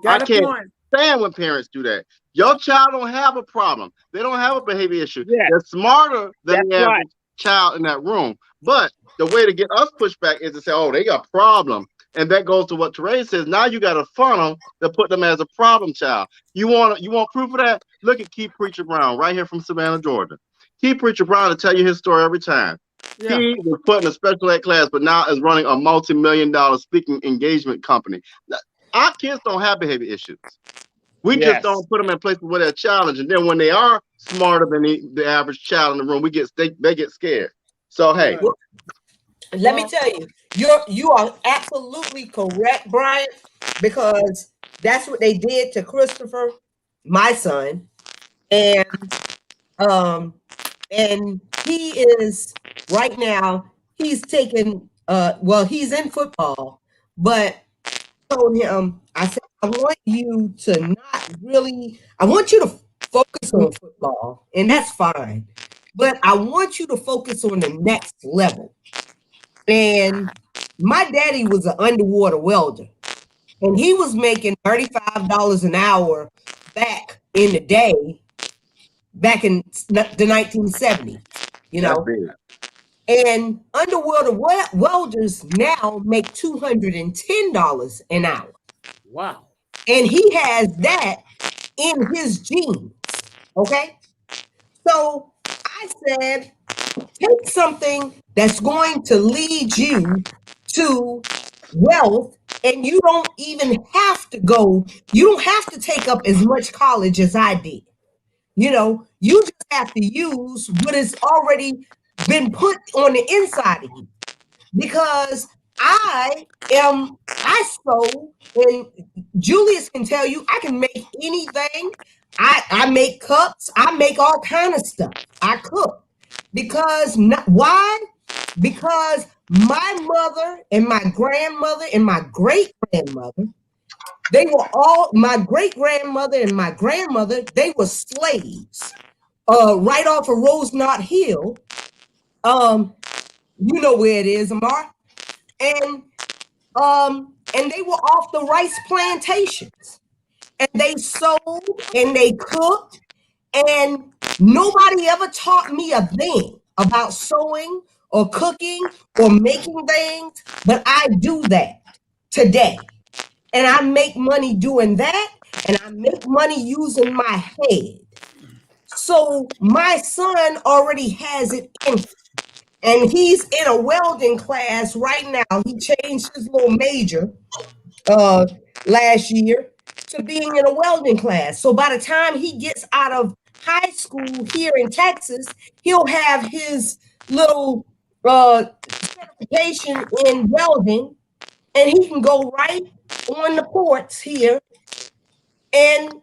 I can't stand when parents do that. Your child don't have a problem. They don't have a behavior issue. They're smarter than the average child in that room. But the way to get us pushback is to say, oh, they got a problem. And that goes to what Teray says. Now you got a funnel to put them as a problem child. You want proof of that? Look at Keith Preacher Brown right here from Savannah, Georgia. Keith Preacher Brown will tell you his story every time. He was put in a special ed class, but now is running a multi-million-dollar speaking engagement company. Our kids don't have behavior issues. We just don't put them in places where they're challenged. And then when they are smarter than the average child in the room, they get scared. So, hey. Let me tell you, you are absolutely correct, Brian, because that's what they did to Christopher, my son. And he is right now, he's taking he's in football, but I told him, I said, I want you to I want you to focus on football, and that's fine. But I want you to focus on the next level. And my daddy was an underwater welder, and he was making $35 an hour back in the day, back in the 1970s, you know. And underwater welders now make $210 an hour. Wow. And he has that in his genes, okay? So I said, take something that's going to lead you to wealth, and you don't even have to you don't have to take up as much college as I did. You know, you just have to use what has already been put on the inside of you. Because I sew, and Julius can tell you, I can make anything. I make cups. I make all kind of stuff. I cook. Why? Because my mother and my grandmother and my great-grandmother, they were all, my great-grandmother and my grandmother, they were slaves right off of Rosenot Hill. You know where it is, Amar. And they were off the rice plantations. And they sewed and they cooked. And nobody ever taught me a thing about sewing or cooking or making things. But I do that today. And I make money doing that. And I make money using my head. So my son already has it in him. And he's in a welding class right now. He changed his little major last year to being in a welding class. So by the time he gets out of high school here in Texas, he'll have his little certification in welding, and he can go right on the ports here and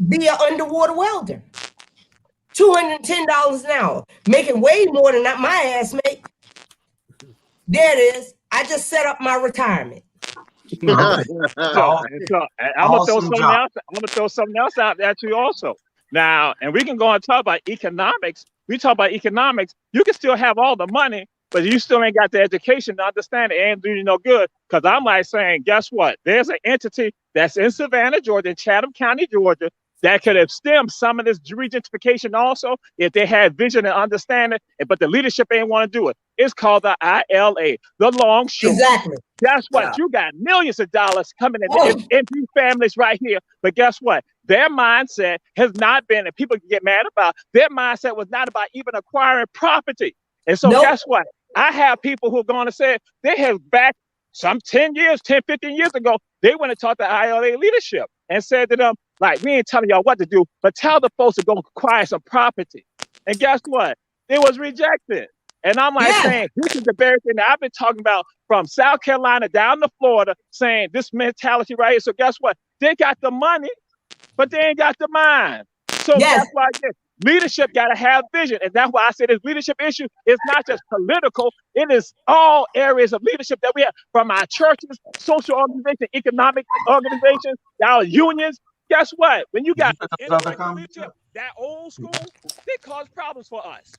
be an underwater welder. $210 an hour, making way more than that my ass make. There it is. I just set up my retirement. I'm gonna throw something else out at you also. Now, and we can go and talk about economics. We talk about economics. You can still have all the money, but you still ain't got the education to understand it. Ain't doing you no good. Because I'm like saying, guess what? There's an entity that's in Savannah, Georgia, in Chatham County, Georgia, that could have stemmed some of this Rejectification also if they had vision and understanding, but the leadership ain't want to do it. It's called the ILA, the long short. Exactly. Guess what? Yeah. You got millions of dollars coming in these families right here. But guess what? Their mindset has not been, and people can get mad about, their mindset was not about even acquiring property. And so guess what? I have people who are going to say they have back some 10 years, 10, 15 years ago, they went and taught the ILA leadership and said to them, like, we ain't telling y'all what to do, but tell the folks to go acquire some property. And guess what? It was rejected. And I'm like saying, this is the very thing that I've been talking about from South Carolina down to Florida, saying this mentality right here. So guess what? They got the money, but they ain't got the mind. So that's why Leadership got to have vision. And that's why I said this leadership issue is not just political. It is all areas of leadership that we have, from our churches, social organizations, economic organizations, our unions. Guess what? When you got leadership, that old school, they cause problems for us.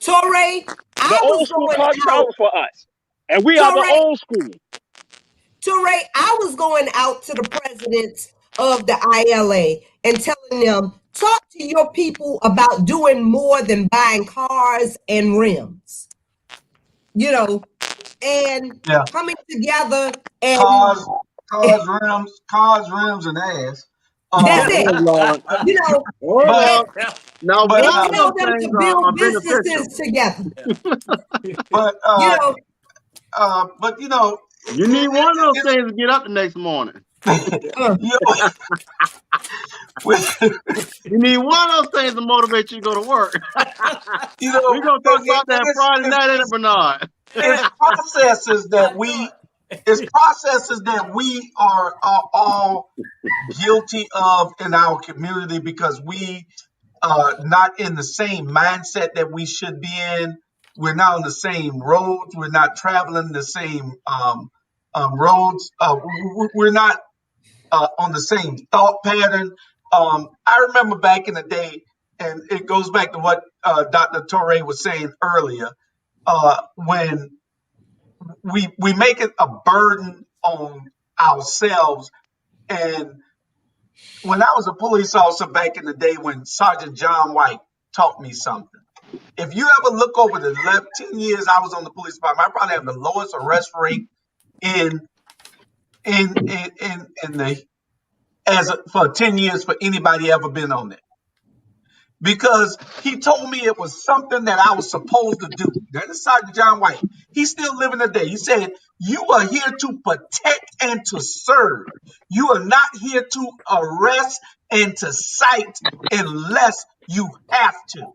Torrey, the old school cause problems for us. And we are the old school. Torrey, I was going out to the presidents of the ILA and telling them, talk to your people about doing more than buying cars and rims, you know, and coming together and cars, rims, and ass. That's it. You know, now and tell them to build businesses together. But you know, but you know, you need one of those things to get up the next morning. You need one of those things to motivate you to go to work. You know, we're gonna talk about that Friday night, ain't it, Bernard? It's processes that we are all guilty of in our community because we are not in the same mindset that we should be in. We're not on the same roads. We're not traveling the same roads. We're not on the same thought pattern. I remember back in the day, and it goes back to what Dr. Torrey was saying earlier, when we make it a burden on ourselves. And when I was a police officer back in the day, when Sergeant John White taught me something, if you ever look over the 10 years I was on the police department, I probably have the lowest arrest rate for 10 years for anybody ever been on it. Because he told me it was something that I was supposed to do. That is Sergeant John White. He's still living today. He said, you are here to protect and to serve. You are not here to arrest and to cite unless you have to.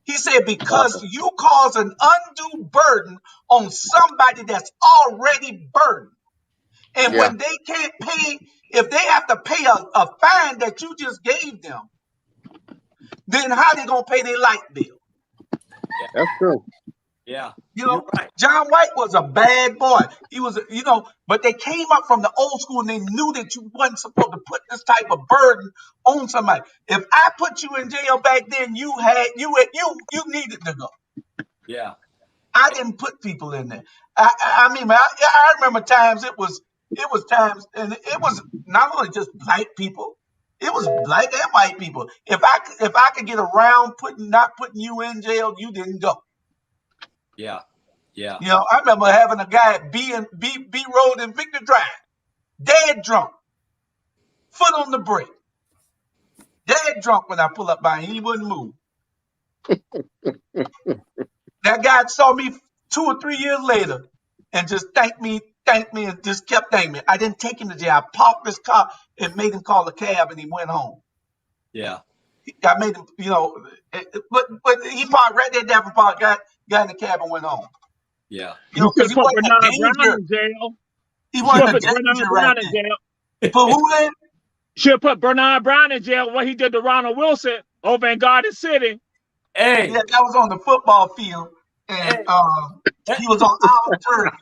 He said, because you cause an undue burden on somebody that's already burdened. And when they can't pay, if they have to pay a fine that you just gave them, then how they gonna pay their light bill? That's true. Yeah. You know, John White was a bad boy. He was, but they came up from the old school and they knew that you wasn't supposed to put this type of burden on somebody. If I put you in jail back then, you needed to go. Yeah. I didn't put people in there. I remember times it was times, and it was not only just black people. It was black and white people. If I could get around not putting you in jail, you didn't go. Yeah. Yeah. You know, I remember having a guy at B Road in Victor Drive, dead drunk, foot on the brake, dead drunk when I pull up by him. He wouldn't move. That guy saw me 2 or 3 years later and just thanked me and just kept thanking me. I didn't take him to jail. I parked his car and made him call a cab and he went home. Yeah. I made him, but he parked right there, Dapper Park, got in the cab and went home. Yeah. You should put Bernard Brown in jail. He wasn't a danger right there. Put who in? Should put Bernard Brown in jail. What he did to Ronald Wilson over in Garden City. Hey. Yeah, that was on the football field. And he was on our turf.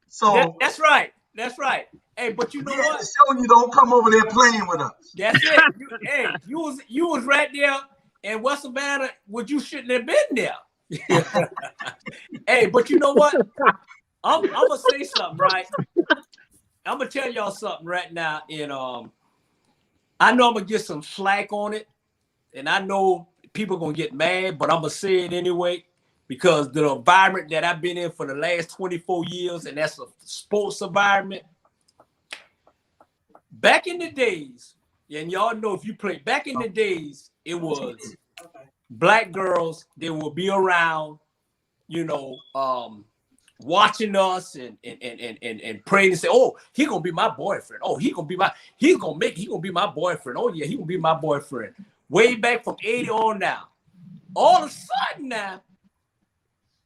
So that's right. That's right. Hey, but you know what? Showing you don't come over there playing with us. That's it. You was right there in West Savannah, you shouldn't have been there. Hey, but you know what? I'm gonna say something, right? I'm gonna tell y'all something right now, and I know I'm gonna get some slack on it, and I know people gonna get mad, but I'm gonna say it anyway. Because the environment that I've been in for the last 24 years, and that's a sports environment. Back in the days, and y'all know if you play, back in the days, it was black girls, they will be around, watching us and praying and say, oh, he gonna be my boyfriend. Oh, he gonna be my boyfriend. Oh yeah, he gonna be my boyfriend. Way back from 80 on now. All of a sudden now,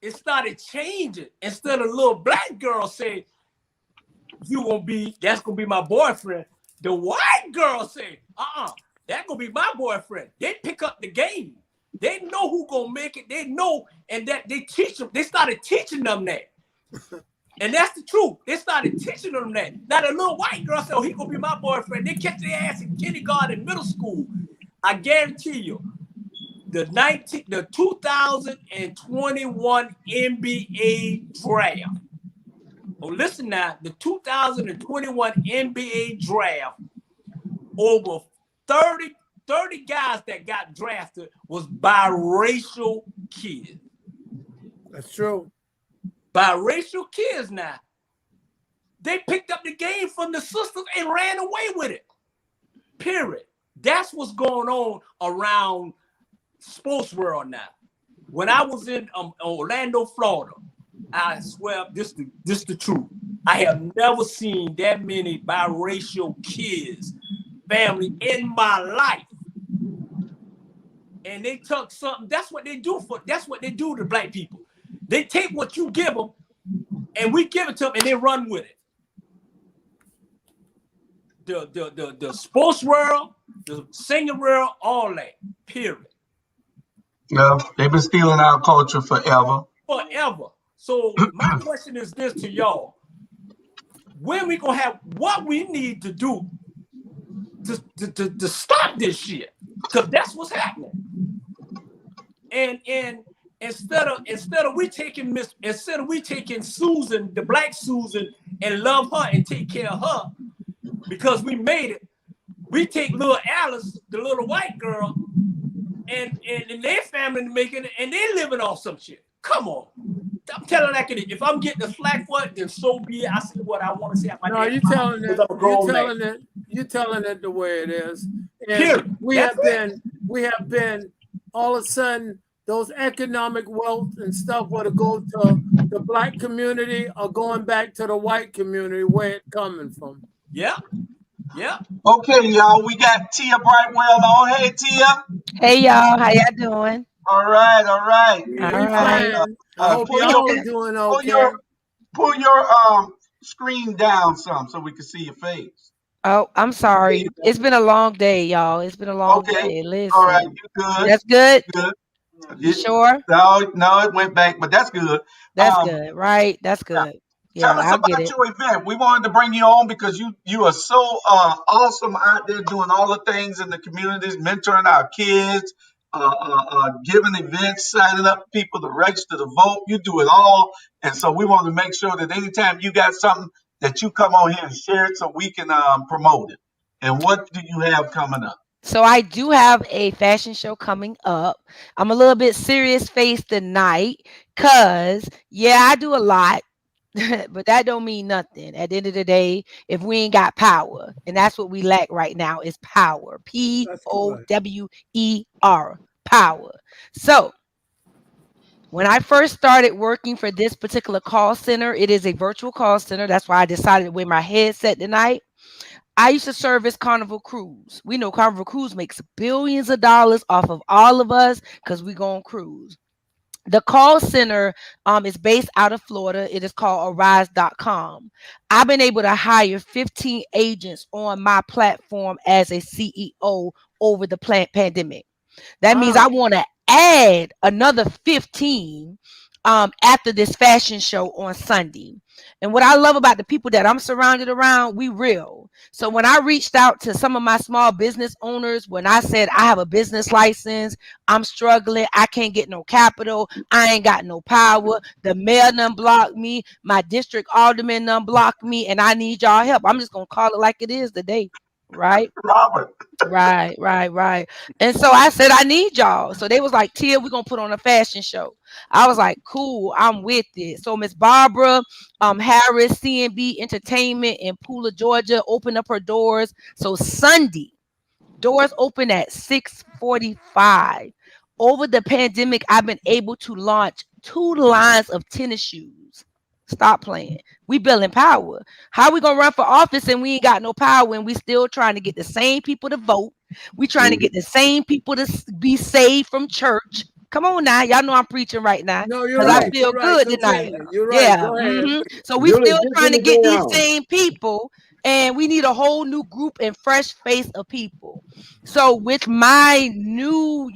it started changing. Instead of little black girl saying, that's gonna be my boyfriend, the white girl say, That gonna be my boyfriend. They pick up the game. They know who gonna make it. They know, and that they teach them. They started teaching them that. And that's the truth. They started teaching them that. Now the little white girl said, oh, he gonna be my boyfriend. They catch their ass in kindergarten, middle school. I guarantee you, the 2021 NBA draft. Oh, listen now, the 2021 NBA draft, over 30 guys that got drafted was biracial kids. That's true. Biracial kids now. They picked up the game from the sisters and ran away with it. Period. That's what's going on around sports world now. When I was in Orlando, Florida, I swear this the truth. I have never seen that many biracial kids, family in my life. And they took something. That's what they do to black people. They take what you give them, and we give it to them, and they run with it. The sports world, the singing world, all that. Period. Yeah, they've been stealing our culture forever. Forever. So my question is this to y'all: when we gonna have what we need to do to stop this shit? Because that's what's happening. And instead of we taking Susan, the black Susan, and love her and take care of her because we made it, we take little Alice, the little white girl, and their family making it, and they living off some shit. Come on. I'm telling that kid, if I'm getting the slack for it, then so be it. I say what I want to say. No, you're telling it the way it is. And we have been all of a sudden those economic wealth and stuff where to go to the black community are going back to the white community where it's coming from. Yeah. Yeah. Okay, y'all, we got Tia Brightwell on. Hey, Tia. Hey, y'all. How y'all doing? All right. I hope y'all are doing okay. Pull your screen down some so we can see your face. Oh, I'm sorry. It's been a long day, y'all. It's been a long day. Listen. All right, you good. That's good? Good. You sure? No, it went back, but that's good. That's good, right? That's good. Yeah, tell us about your event. We wanted to bring you on because you are so awesome out there doing all the things in the communities, mentoring our kids, giving events, signing up people to register to vote. You do it all. And so we want to make sure that anytime you got something that you come on here and share it so we can promote it. And what do you have coming up? So I do have a fashion show coming up. I'm a little bit serious faced tonight because, I do a lot. But that don't mean nothing. At the end of the day, if we ain't got power, and that's what we lack right now is power. POWER, power. So when I first started working for this particular call center, it is a virtual call center. That's why I decided to wear my headset tonight. I used to service Carnival Cruise. We know Carnival Cruise makes billions of dollars off of all of us because we go on cruise. The call center is based out of Florida. It is called arise.com. I've been able to hire 15 agents on my platform as a CEO over the pandemic. That means I want to add another 15 after this fashion show on Sunday. And what I love about the people that I'm surrounded around, we real. So when I reached out to some of my small business owners, when I said I have a business license, I'm struggling, I can't get no capital, I ain't got no power, the mayor done blocked me, my district alderman done blocked me, and I need y'all help. I'm just gonna call it like it is today. Right? Robert. Right. And so I said, I need y'all. So they was like, Tia, we're going to put on a fashion show. I was like, cool, I'm with it. So Miss Barbara Harris, CNB Entertainment in Pooler, Georgia, opened up her doors. So Sunday, doors open at 6:45. Over the pandemic, I've been able to launch 2 lines of tennis shoes. Stop playing. We building power. How we gonna run for office and we ain't got no power and we still trying to get the same people to vote? We trying to get the same people to be saved from church. Come on now, y'all know I'm preaching right now. No, you're right. I feel good tonight. You're right. Yeah. So we still trying to get these same people And we need a whole new group and fresh face of people. So with my new,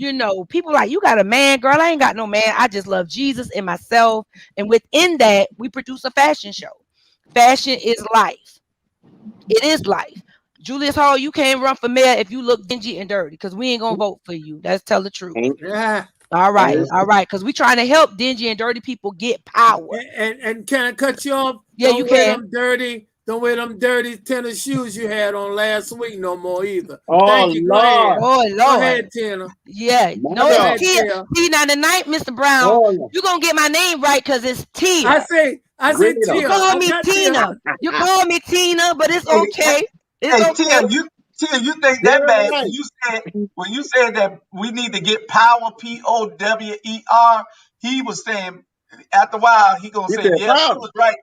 people like, you got a man, girl, I ain't got no man. I just love Jesus and myself. And within that, we produce a fashion show. Fashion is life. It is life. Julius Hall, you can't run for mayor if you look dingy and dirty, because we ain't gonna vote for you. Let's tell the truth. Yeah. All right, because we trying to help dingy and dirty people get power. And can I cut you off? Yeah, don't you wear can. Them dirty, don't wear them dirty tennis shoes you had on last week no more either. Oh, Thank you. Lord. Oh, Lord. Go ahead, Tina. Yeah. No, it's Tia. See, now tonight, Mr. Brown, you're going to get my name right because it's Tia. I say Tia. You call me Tina. You call me Tina, but it's okay. It's okay. Tia, you think that bad when you said that we need to get power, POWER, he was saying after a while he gonna say, yeah, she was right.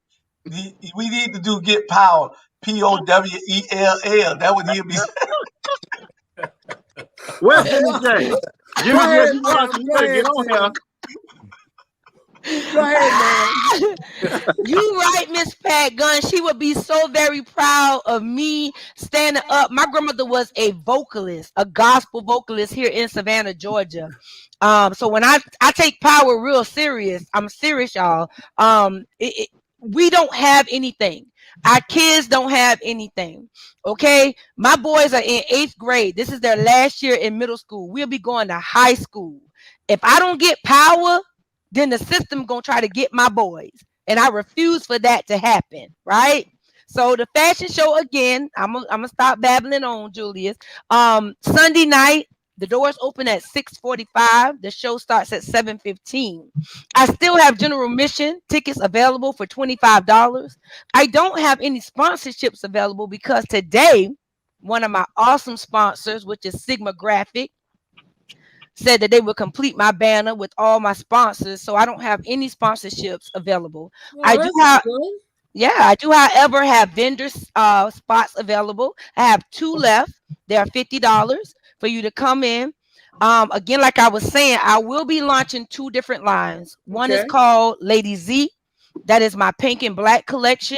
We need to do get power, POWELL. That would he'll be. Well, Jimmy J, you better get on here. Go ahead, man. You right, Miss Pat Gunn. She would be so very proud of me standing up. My grandmother was a vocalist, a gospel vocalist here in Savannah, Georgia. So when I take power real serious, I'm serious, y'all. We don't have anything. Our kids don't have anything. Okay, my boys are in 8th grade. This is their last year in middle school. We'll be going to high school. If I don't get power, then the system gonna try to get my boys, and I refuse for that to happen, right? So the fashion show again, I'm gonna stop babbling on, Julius. Sunday night, the doors open at 6:45. The show starts at 7:15. I still have general admission tickets available for $25. I don't have any sponsorships available because today, one of my awesome sponsors, which is Sigma Graphic, said that they would complete my banner with all my sponsors, so I don't have any sponsorships available. I do, however, have vendor spots available. I have 2 left. They are $50 for you to come in. Again, like I was saying, I will be launching 2 different lines. One is called Lady Z. That is my pink and black collection.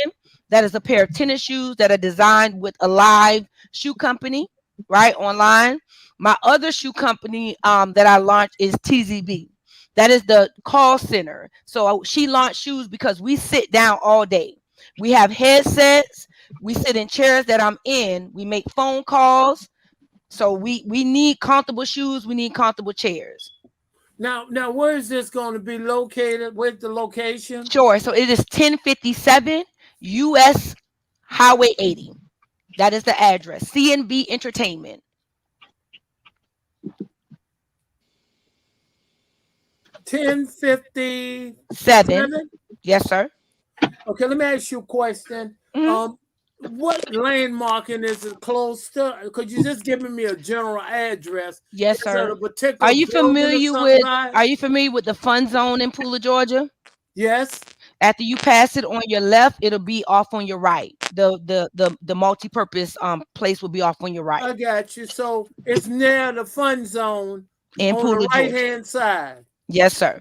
That is a pair of tennis shoes that are designed with a live shoe company, right, online. My other shoe company that I launched is TZB. That is the call center. So she launched shoes because we sit down all day. We have headsets. We sit in chairs that I'm in. We make phone calls. So we need comfortable shoes. We need comfortable chairs. Now, where is this going to be located? Where's the location? Sure. So it is 1057 US Highway 80. That is the address. CNB Entertainment. 1057. Yes, sir. Okay, let me ask you a question. What landmarking is it close to? Could you just give me a general address? Yes, sir. Are you familiar with the Fun Zone in Pooler, Georgia? Yes. After you pass it on your left, it'll be off on your right. The multi-purpose place will be off on your right. I got you. So it's near the Fun Zone in on Pooler, the right hand side. Yes, sir.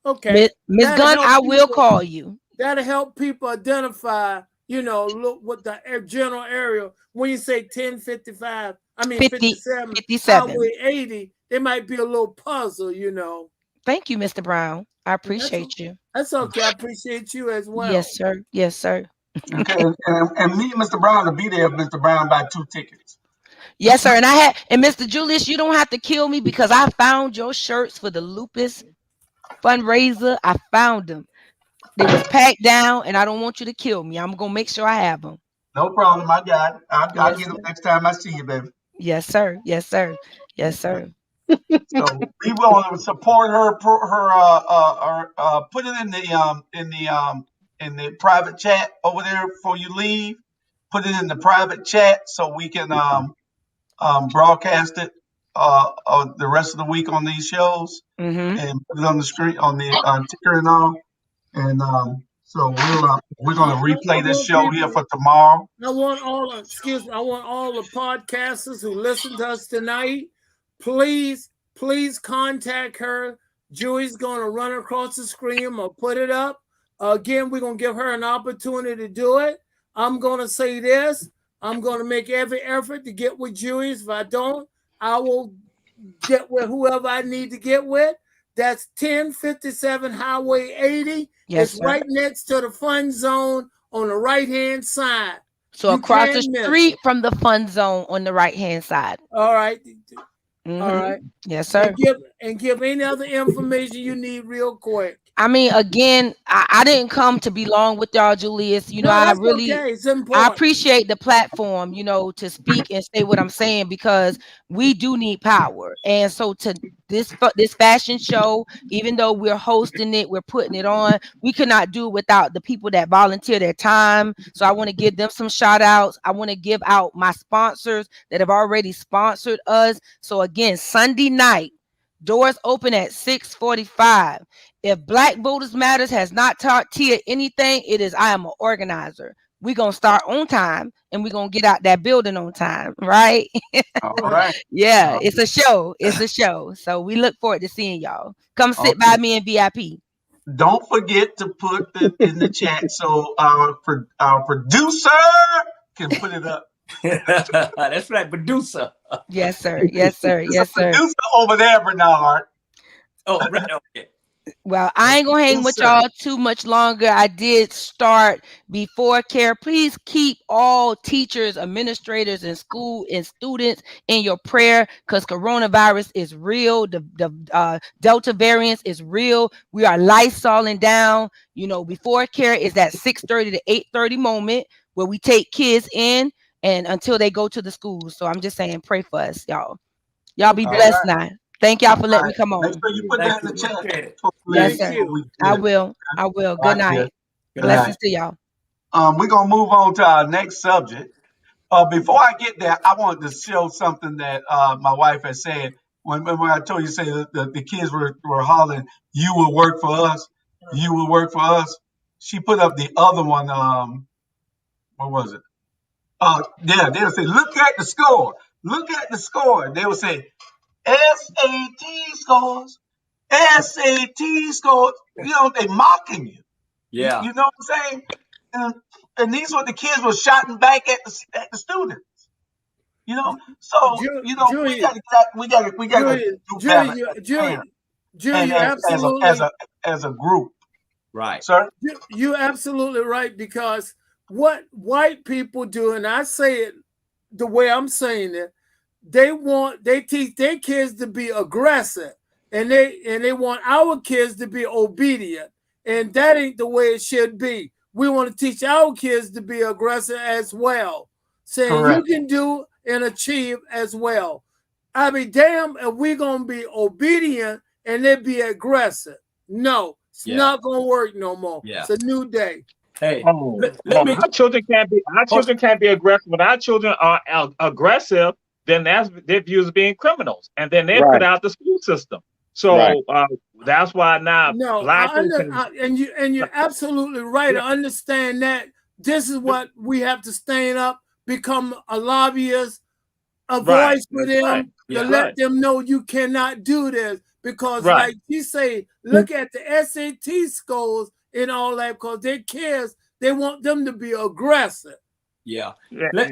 Okay. Ms. Gunn, I will call you. That'll help people identify, look what the general area. When you say 1055, 57, Highway 80, it might be a little puzzle, Thank you, Mr. Brown. I appreciate you. That's okay. I appreciate you as well. Yes, sir. Yes, sir. Okay, and me and Mr. Brown will be there if Mr. Brown buy 2 tickets. Yes, sir. And Mr. Julius, you don't have to kill me because I found your shirts for the lupus fundraiser. I found them. They was packed down, and I don't want you to kill me. I'm gonna make sure I have them. No problem. I got it. I'll get them next time I see you, baby. Yes, sir. Yes, sir. Yes, sir. So we will support her. Put it in the private chat over there before you leave. Put it in the private chat so we can broadcast it the rest of the week on these shows and put it on the screen on the ticker and all. And so we're gonna replay this show here for tomorrow. I want all the podcasters who listen to us tonight. Please contact her. Joey's gonna run across the screen or put it up. Again, we're gonna give her an opportunity to do it. I'm going to say this. I'm going to make every effort to get with Julius. If I don't, I will get with whoever I need to get with. That's 1057 Highway 80. Yes, it's sir. right next to the fun zone on the right-hand side. So you across the street from the fun zone on the right-hand side. All right. Mm-hmm. All right. Yes, sir. And give any other information you need real quick. I mean, again, I didn't come to be long with y'all, Julius. You know, no, I really, I appreciate the platform, you know, to speak and say what I'm saying, because we do need power. And so to this fashion show, even though we're hosting it, we're putting it on, we could not do it without the people that volunteer their time. So I want to give them some shout outs. I want to give out my sponsors that have already sponsored us. So again, Sunday night, doors open at 6:45. If Black Voters Matters has not taught Tia anything, it is I am an organizer. We're going to start on time and we're going to get out that building on time, right? All right. Yeah, it's a show. It's a show. So we look forward to seeing y'all. Come sit by me in VIP. Don't forget to put it in the chat so our producer can put it up. That's right, producer. Yes, sir. Yes, sir. Yes, sir. Producer over there, Bernard. Oh, right. Okay. Well, I ain't gonna hang with y'all too much longer. I did start before care. Please keep all teachers, administrators, and school and students in your prayer, because coronavirus is real. The Delta variant is real. We are Lysoling down. You know, before care is that 6:30 to 8:30 moment where we take kids in and until they go to the schools. So I'm just saying, pray for us, y'all. Y'all be blessed now. Thank y'all for letting me come on. Make sure you put that in the chat. Yes, sir. I will. I will. Good night. Blessings to y'all. We're going to move on to our next subject. Before I get there, I wanted to show something that my wife had said. When I told you, say the kids were hollering, "You will work for us. You will work for us." She put up the other one. What was it? Yeah, they would say, "Look at the score. Look at the score." They would say, SAT scores, SAT scores. You know, they mocking you. Yeah. You know what I'm saying? And these were the kids were shouting back at the students. You know, so you know we gotta do better. As a group, right, sir? You're absolutely right, because what white people do, and I say it the way I'm saying it, they teach their kids to be aggressive, and they want our kids to be obedient, and that ain't the way it should be. We want to teach our kids to be aggressive as well, saying Correct. You can do and achieve as well. I be damn if we're gonna be obedient and they be aggressive. No, it's not gonna work no more. Yeah. It's a new day. Hey, our children can't be aggressive. When our children are aggressive, then they're viewed as being criminals, and then they're put out the school system. So that's why now you're absolutely right. I understand that. This is what we have to stand up, become a lobbyist, a voice for them to let them know you cannot do this, because like you say, look at the SAT scores and all that, because their kids, they want them to be aggressive. Yeah. Let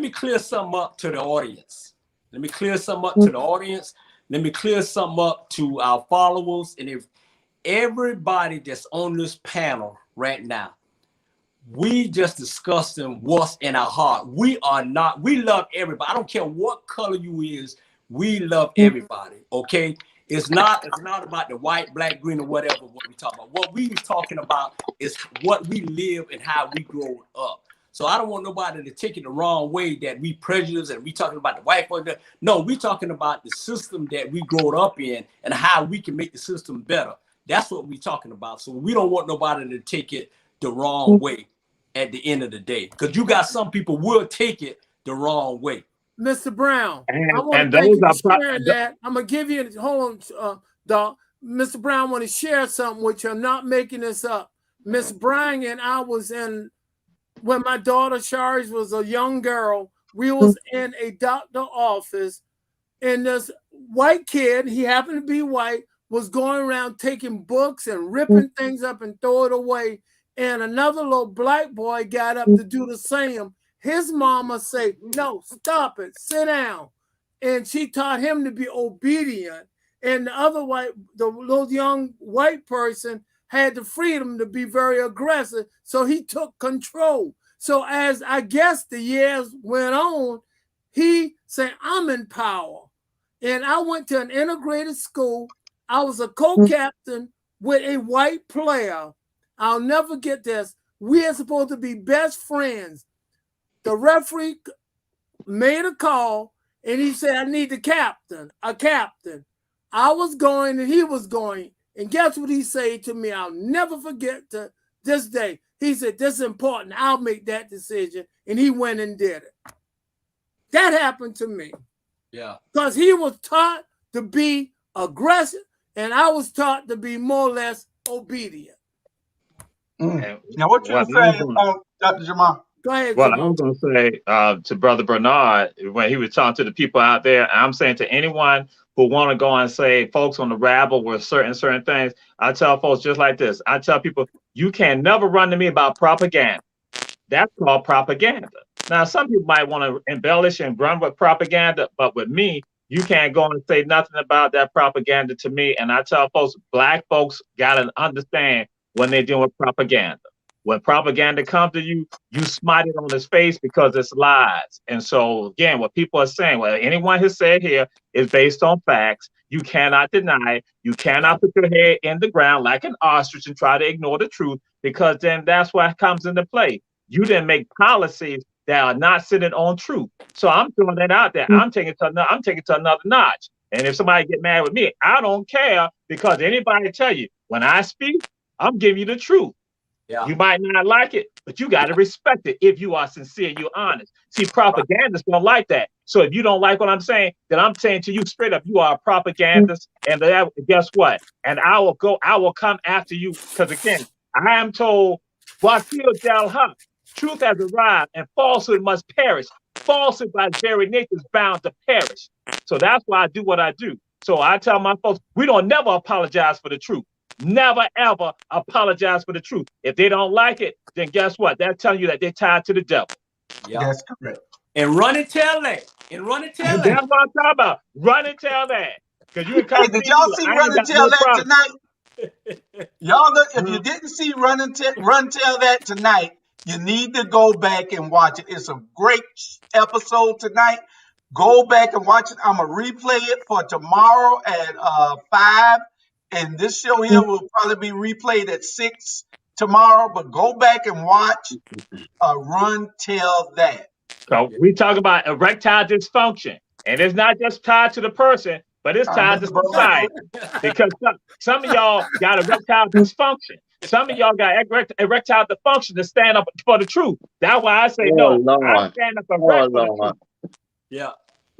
me clear something up to the audience. Let me clear something up to our followers. And if everybody that's on this panel right now, we just discussing what's in our heart. We love everybody. I don't care what color you is. We love everybody. Okay. It's not about the white, black, green, or whatever what we talk about. What we talking about is what we live and how we grow up. So I don't want nobody to take it the wrong way that we prejudice and we talking about the white folk. No, we talking about the system that we grew up in and how we can make the system better. That's what we talking about. So we don't want nobody to take it the wrong way at the end of the day, because you got some people will take it the wrong way. Mr. Brown, I want to thank you for sharing that. I'm gonna give you Doc. Mr. Brown, I want to share something with you. I'm not making this up. Miss Brown and I was in, when my daughter Shari's was a young girl, we was in a doctor office, and this white kid, he happened to be white, was going around taking books and ripping things up and throw it away. and another little black boy got up to do the same. His mama say, "No, stop it, sit down," and she taught him to be obedient. And the little young white person had the freedom to be very aggressive, so he took control. So as I guess the years went on, he said, "I'm in power." And I went to an integrated school. I was a co-captain with a white player. I'll never get this. We are supposed to be best friends. The referee made a call and he said, "I need a captain. I was going and he was going. And guess what he said to me? I'll never forget to this day. He said, "This is important. I'll make that decision." And he went and did it. That happened to me. Yeah. Because he was taught to be aggressive and I was taught to be more or less obedient. Now, what you saying, Dr. Jamal? Go ahead. Well, I was going to say to Brother Bernard, when he was talking to the people out there, I'm saying to anyone who want to go and say folks on the Rabble were certain things, I tell folks just like this. I tell people, you can never run to me about propaganda. That's called propaganda. Now, some people might want to embellish and run with propaganda, but with me, you can't go and say nothing about that propaganda to me. And I tell folks, black folks got to understand when they're doing propaganda. When propaganda comes to you, you smite it on his face because it's lies. And so, again, what people are saying, what anyone has said here is based on facts. You cannot deny it. You cannot put your head in the ground like an ostrich and try to ignore the truth, because then that's what comes into play. You didn't make policies that are not sitting on truth. So I'm throwing that out there. I'm taking it to another notch. And if somebody get mad with me, I don't care, because anybody tell you, when I speak, I'm giving you the truth. Yeah. You might not like it, but you got to respect it if you are sincere, you're honest. See, propagandists don't like that. So if you don't like what I'm saying, then I'm saying to you straight up, you are a propagandist. And guess what? And I will come after you, because again, I am told, truth has arrived and falsehood must perish. Falsehood by its very nature is bound to perish. So that's why I do what I do. So I tell my folks, we don't never apologize for the truth. Never, ever apologize for the truth. If they don't like it, then guess what? They're telling you that they're tied to the devil. Yeah. That's correct. And run and tell that. That's what I'm talking about. Run and tell that. Because you can did y'all see Run and Tell That tonight? Y'all, if you didn't see Run Tell That tonight, you need to go back and watch it. It's a great episode tonight. Go back and watch it. I'm going to replay it for tomorrow at 5. And this show here will probably be replayed at 6 tomorrow. But go back and watch Run Tell That. So we talk about erectile dysfunction. And it's not just tied to the person, but it's tied to society. Because some of y'all got erectile dysfunction. Some of y'all got erectile dysfunction to stand up for the truth. That's why I say no. I stand up for the truth. Yeah.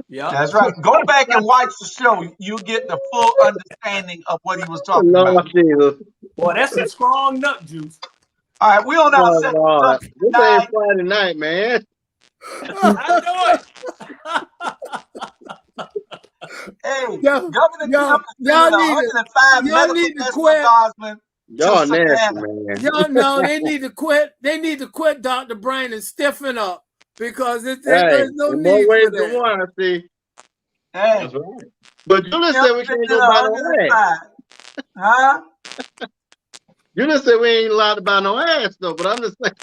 Yeah, that's right. Go back and watch the show. You get the full understanding of what he was talking about. Jesus. Boy, that's some strong nut juice. All right, we on our second subject. This ain't Friday night, man. I know it. Hey, Governor Kemp is 105 medical guardsmen. Y'all nasty, man. Y'all know they need to quit. They need to quit Dr. Brain and stiffen up. Because there's no need for that. One, I see. Hey, right. But you just said we can't go buy no ass. Huh? You just said we ain't allowed to buy no ass, though. But I'm just saying.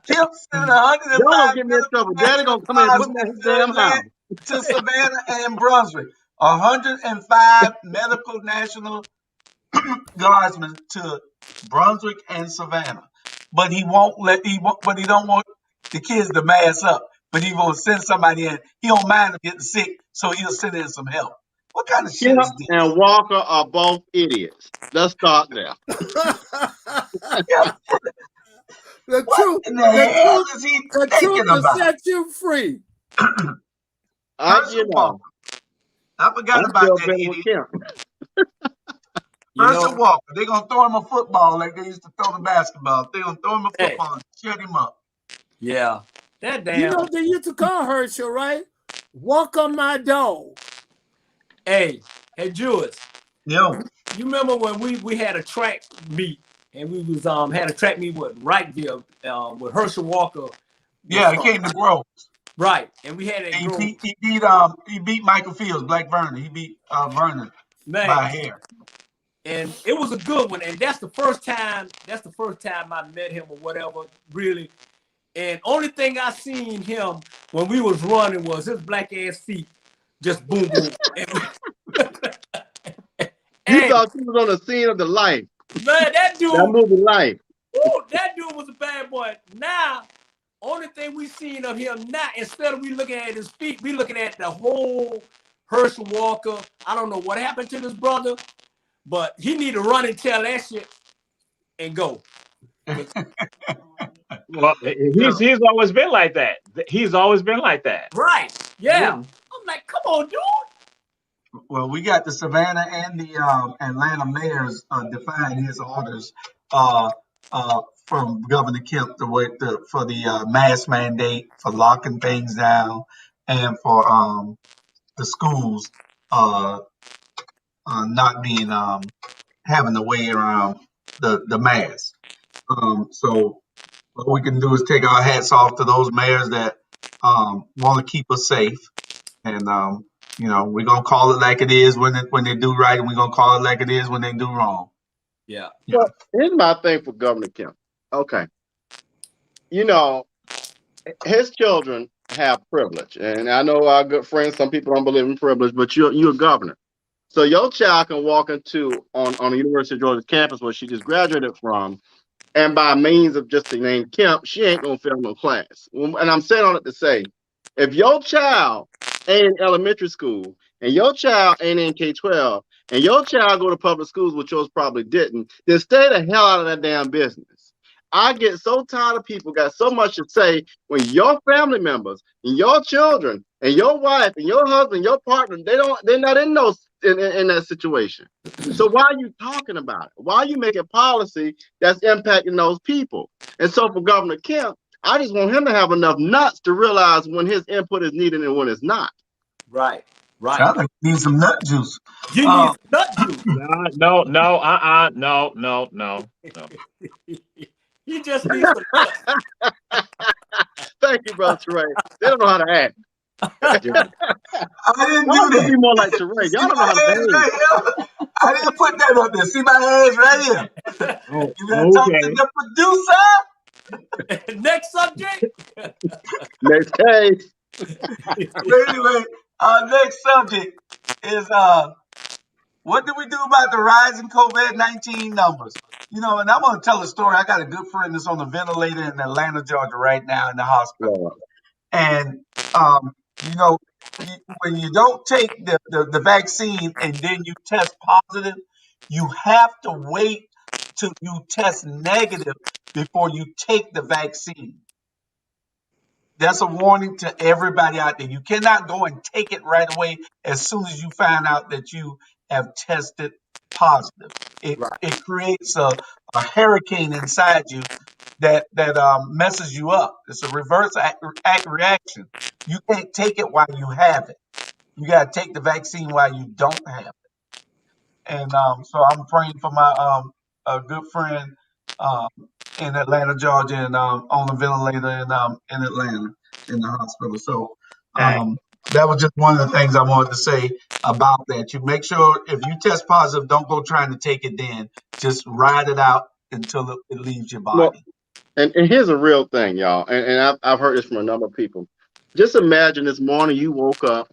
Kemp said 105. Y'all give me in trouble. Daddy gonna come in and put me in his damn house. To Savannah and Brunswick. 105 medical national guardsmen to Brunswick and Savannah. But he don't want the kids to mask up. But he won't send somebody in. He don't mind them getting sick, so he'll send in some help. What kind of shit is this? And Walker are both idiots. Let's start there. The truth will set you free. I forgot about that idiot. Herschel Walker, they're going to throw him a football like they used to throw the basketball. They're going to throw him a football and shut him up. Yeah. That damn. You know, they used to call Herschel, right? Walk on my dog. Hey, Jules. Yo. You remember when we had a track meet and we was had a track meet with Wrightville with Herschel Walker. Yeah, he came to Grove. Right, and we had a Grove. He beat Michael Fields, Black Vernon. He beat Vernon by a hair. And it was a good one. And that's the first time I met him or whatever, really. And only thing I seen him when we was running was his black ass feet just boom boom. You thought he was on the scene of the life. Man, that movie Life. Ooh, that dude was a bad boy. Now, only thing we seen of him now, instead of we looking at his feet, we looking at the whole Herschel Walker. I don't know what happened to this brother, but he need to run and tell that shit and go. Well, he's always been like that. He's always been like that. Right. Yeah. I'm like, come on, dude. Well, we got the Savannah and the Atlanta mayors defying his orders from Governor Kemp for the mask mandate, for locking things down, and for the schools not being having a way around the mask. So what we can do is take our hats off to those mayors that want to keep us safe, and we're gonna call it like it is when they do right, and we're gonna call it like it is when they do wrong. Yeah. Well, here's my thing for Governor Kemp. Okay. His children have privilege. And I know our good friends, some people don't believe in privilege, but you're a governor. So your child can walk into on the University of Georgia's campus where she just graduated from, and by means of just the name Kemp, she ain't gonna fail no class. And I'm saying all it to say, if your child ain't in elementary school, and your child ain't in K-12, and your child go to public schools, which yours probably didn't, then stay the hell out of that damn business. I get so tired of people got so much to say when your family members and your children and your wife and your husband, your partner, they're not in that situation. So why are you talking about it? Why are you making policy that's impacting those people? And so for Governor Kemp, I just want him to have enough nuts to realize when his input is needed and when it's not. Right. I think you need some nut juice. You need nut juice. No. You just need some nuts. Thank you, brother Teray. They don't know how to act. I didn't Y'all do that. Be more like Teray. Y'all don't know how to behave. I didn't put that up there. See my hands right here. You better talk to the producer. Next subject. Next case. But anyway, our next subject is what do we do about the rising COVID-19 numbers? And I'm going to tell a story. I got a good friend that's on the ventilator in Atlanta, Georgia right now in the hospital. And, when you don't take the vaccine and then you test positive, you have to wait till you test negative before you take the vaccine. That's a warning to everybody out there. You cannot go and take it right away as soon as you find out that you have tested positive. It creates a hurricane inside you that messes you up. It's a reverse reaction. You can't take it while you have it. You got to take the vaccine while you don't have it. And so I'm praying for my a good friend in Atlanta, Georgia, and on the ventilator in Atlanta in the hospital. So that was just one of the things I wanted to say about that. You make sure if you test positive, don't go trying to take it then. Just ride it out until it leaves your body. Well, and here's a real thing, y'all. And I've heard this from a number of people. Just imagine this morning you woke up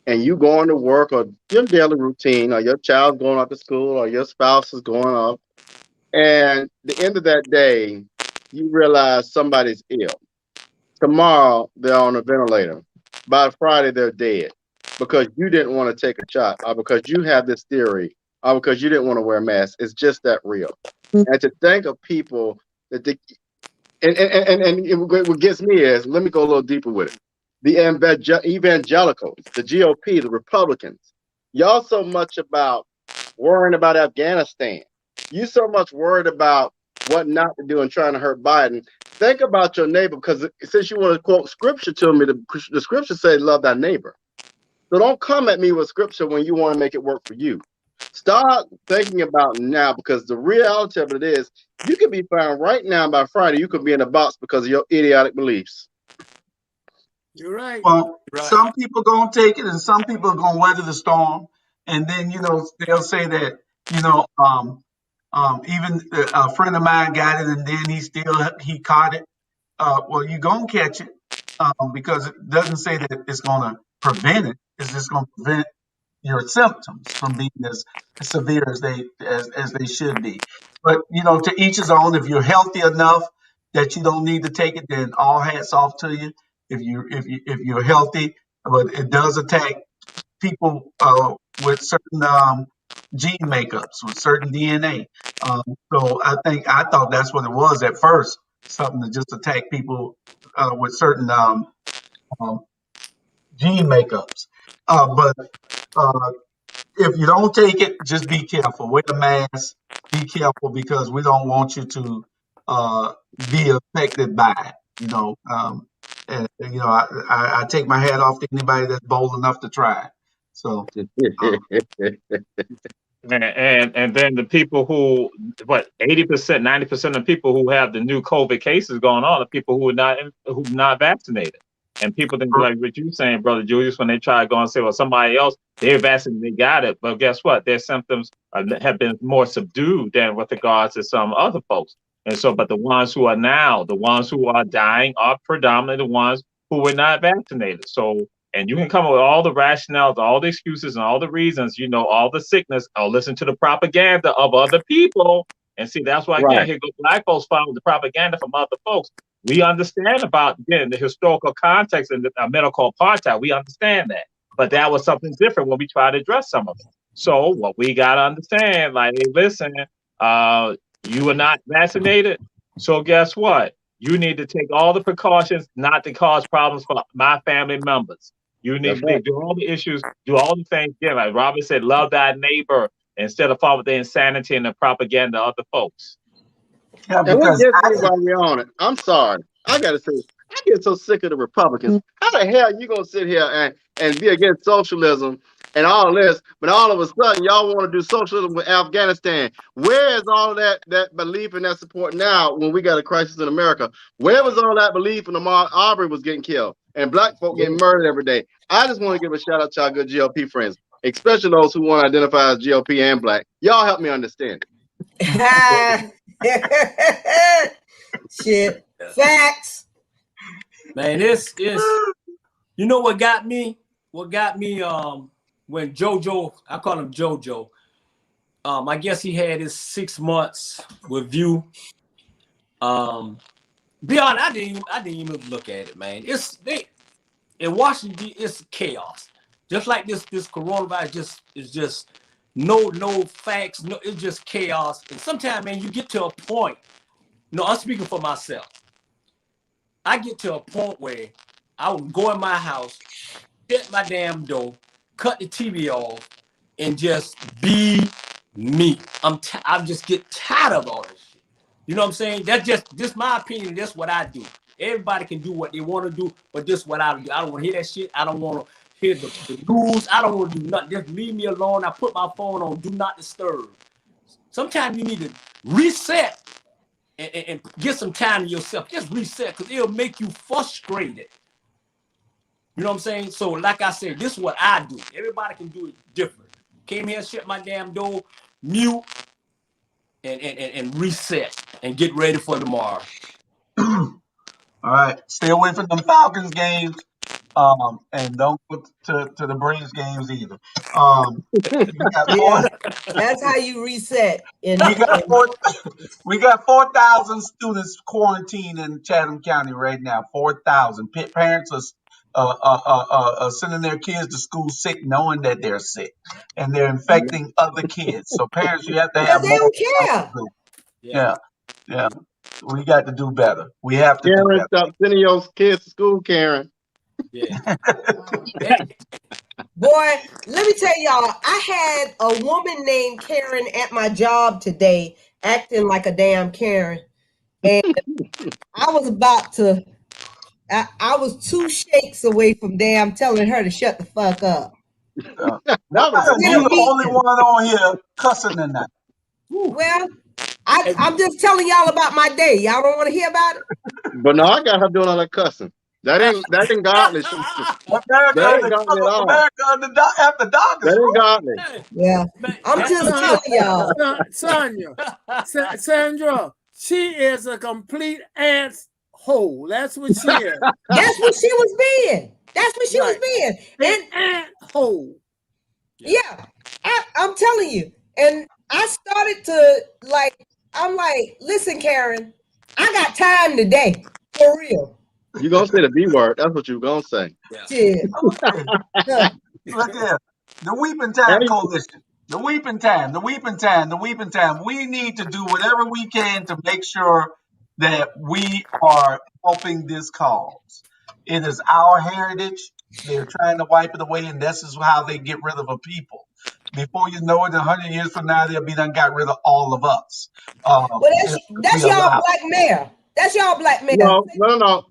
and you going to work or your daily routine, or your child's going off to school, or your spouse is going off. And the end of that day, you realize somebody's ill. Tomorrow, they're on a ventilator. By Friday, they're dead because you didn't want to take a shot, or because you have this theory, or because you didn't want to wear a mask. It's just that real. And to think of people that what gets me is, let me go a little deeper with it. The evangelicals, the GOP, the Republicans, y'all so much about worrying about Afghanistan. You so much worried about what not to do and trying to hurt Biden. Think about your neighbor, because since you want to quote scripture to me, the scripture says love thy neighbor. So don't come at me with scripture when you want to make it work for you. Start thinking about now, because the reality of it is you can be found right now by Friday. You could be in a box because of your idiotic beliefs. You're right. Well, some people gonna take it, and some people are gonna weather the storm. And then they'll say that even a friend of mine got it, and then he caught it. Well, you're gonna catch it because it doesn't say that it's gonna prevent it. It's just gonna prevent your symptoms from being as severe as they should be. But to each his own. If you're healthy enough that you don't need to take it, then all hats off to you. If you're healthy, but it does attack people with certain gene makeups, with certain DNA. So I thought that's what it was at first, something to just attack people with certain gene makeups. But if you don't take it, just be careful. Wear a mask. Be careful, because we don't want you to be affected by it. I take my hat off to anybody that's bold enough to try it. So, and then the people who, 80%, 90% of people who have the new COVID cases going on are people who are not vaccinated. And people think, like what you're saying, Brother Julius, when they try to go and say, well, somebody else, they're vaccinated, they got it. But guess what? Their symptoms have been more subdued than with regards to some other folks. And so, but the ones who are dying are predominantly the ones who were not vaccinated. So, and you can come up with all the rationales, all the excuses, and all the reasons, all the sickness, or listen to the propaganda of other people. And see, that's why, again, here go black folks following the propaganda from other folks. We understand about, again, the historical context and the medical apartheid. We understand that. But that was something different when we try to address some of it. So what we got to understand, like, hey, listen, you are not vaccinated. So guess what? You need to take all the precautions not to cause problems for my family members. You need to do all the issues, do all the things. Again, like Robert said, love thy neighbor instead of following the insanity and the propaganda of the folks. Yeah, and we get while we're on it. I'm sorry. I gotta say, I get so sick of the Republicans. How the hell you gonna sit here and be against socialism and all this, but all of a sudden y'all want to do socialism with Afghanistan? Where is all that belief and that support now when we got a crisis in America? Where was all that belief when Ahmaud Arbery was getting killed and black folk getting murdered every day? I just want to give a shout out to our good GOP friends, especially those who want to identify as GOP and black. Y'all help me understand it. Shit. Facts. Man, this is, what got me? What got me when JoJo, I call him JoJo, I guess he had his 6 months with View. Be honest, I didn't even look at it, man. In Washington, it's chaos. Just like this coronavirus is just no facts, it's just chaos. And sometimes, man, you get to a point. No, I'm speaking for myself. I get to a point where I would go in my house, shut my damn door, cut the TV off, and just be me. I just get tired of all this shit. You know what I'm saying? That's just my opinion. That's what I do. Everybody can do what they want to do, but this is what I do. I don't want to hear that shit. I don't want to hear the news. I don't want to do nothing. Just leave me alone. I put my phone on do not disturb. Sometimes you need to reset and get some time to yourself. Just reset, because it'll make you frustrated. You know what I'm saying? So like I said, this is what I do. Everybody can do it different. Came here, shut my damn door, mute, and reset and get ready for tomorrow. All right. Stay away from the Falcons games. And don't put to the Braves games either. That's how you reset. We got 4,000 students quarantined in Chatham County right now. 4,000 parents are sending their kids to school sick, knowing that they're sick, and they're infecting other kids. So parents, you have to have more. Yeah. We got to do better. We have to do better. Stop sending your kids to school, Karen. Yeah. Boy, let me tell y'all, I had a woman named Karen at my job today acting like a damn Karen. And I was 2 shakes away from damn telling her to shut the fuck up. That was you the only one on here cussing tonight. Well, I'm just telling y'all about my day. Y'all don't want to hear about it? But no, I got her doing all that cussing. That ain't godly. America after dark is that ain't godly. Yeah, I'm just telling y'all. Sandra, she is a complete asshole. That's what she is. That's what she was being. That's what she was being. An asshole. Yeah, I'm telling you. And I started to I'm like, listen, Karen, I got time today. For real. You gonna say the B word. That's what you gonna say. Yeah. Look here. The Weeping Time Coalition. The Weeping Time. We need to do whatever we can to make sure that we are helping this cause. It is our heritage. They're trying to wipe it away, and this is how they get rid of a people. Before you know it, 100 years from now, they'll be done got rid of all of us. Well, that's y'all black mayor. That's y'all black mayor. No.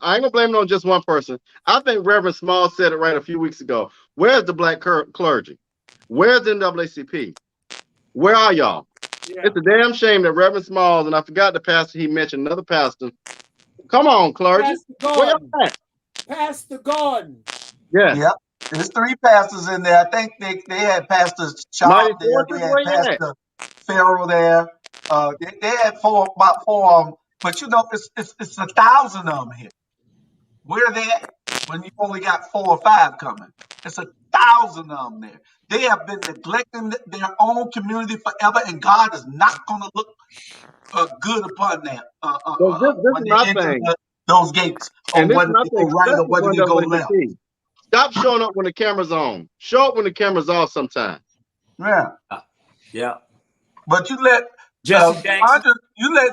I ain't gonna blame it on just one person. I think Reverend Small said it right a few weeks ago. Where's the black clergy? Where's the NAACP? Where are y'all? Yeah. It's a damn shame that Reverend Smalls, and I forgot the pastor he mentioned, another pastor. Come on, clergy. Where y'all at? Pastor Gordon. Yeah. Yep. There's 3 pastors in there. I think they had Pastor Charles there. They had Pastor Farrell there. They had about 4 of them. But you know, it's 1,000 of them here. Where are they at when you only got 4 or 5 coming? It's 1,000 of them there. They have been neglecting their own community forever, and God is not going to look good upon that. This is my thing. Those gates, or whether they go right or whether they go left. Stop showing up when the camera's on. Show up when the camera's off sometime. Yeah. Yeah. But you let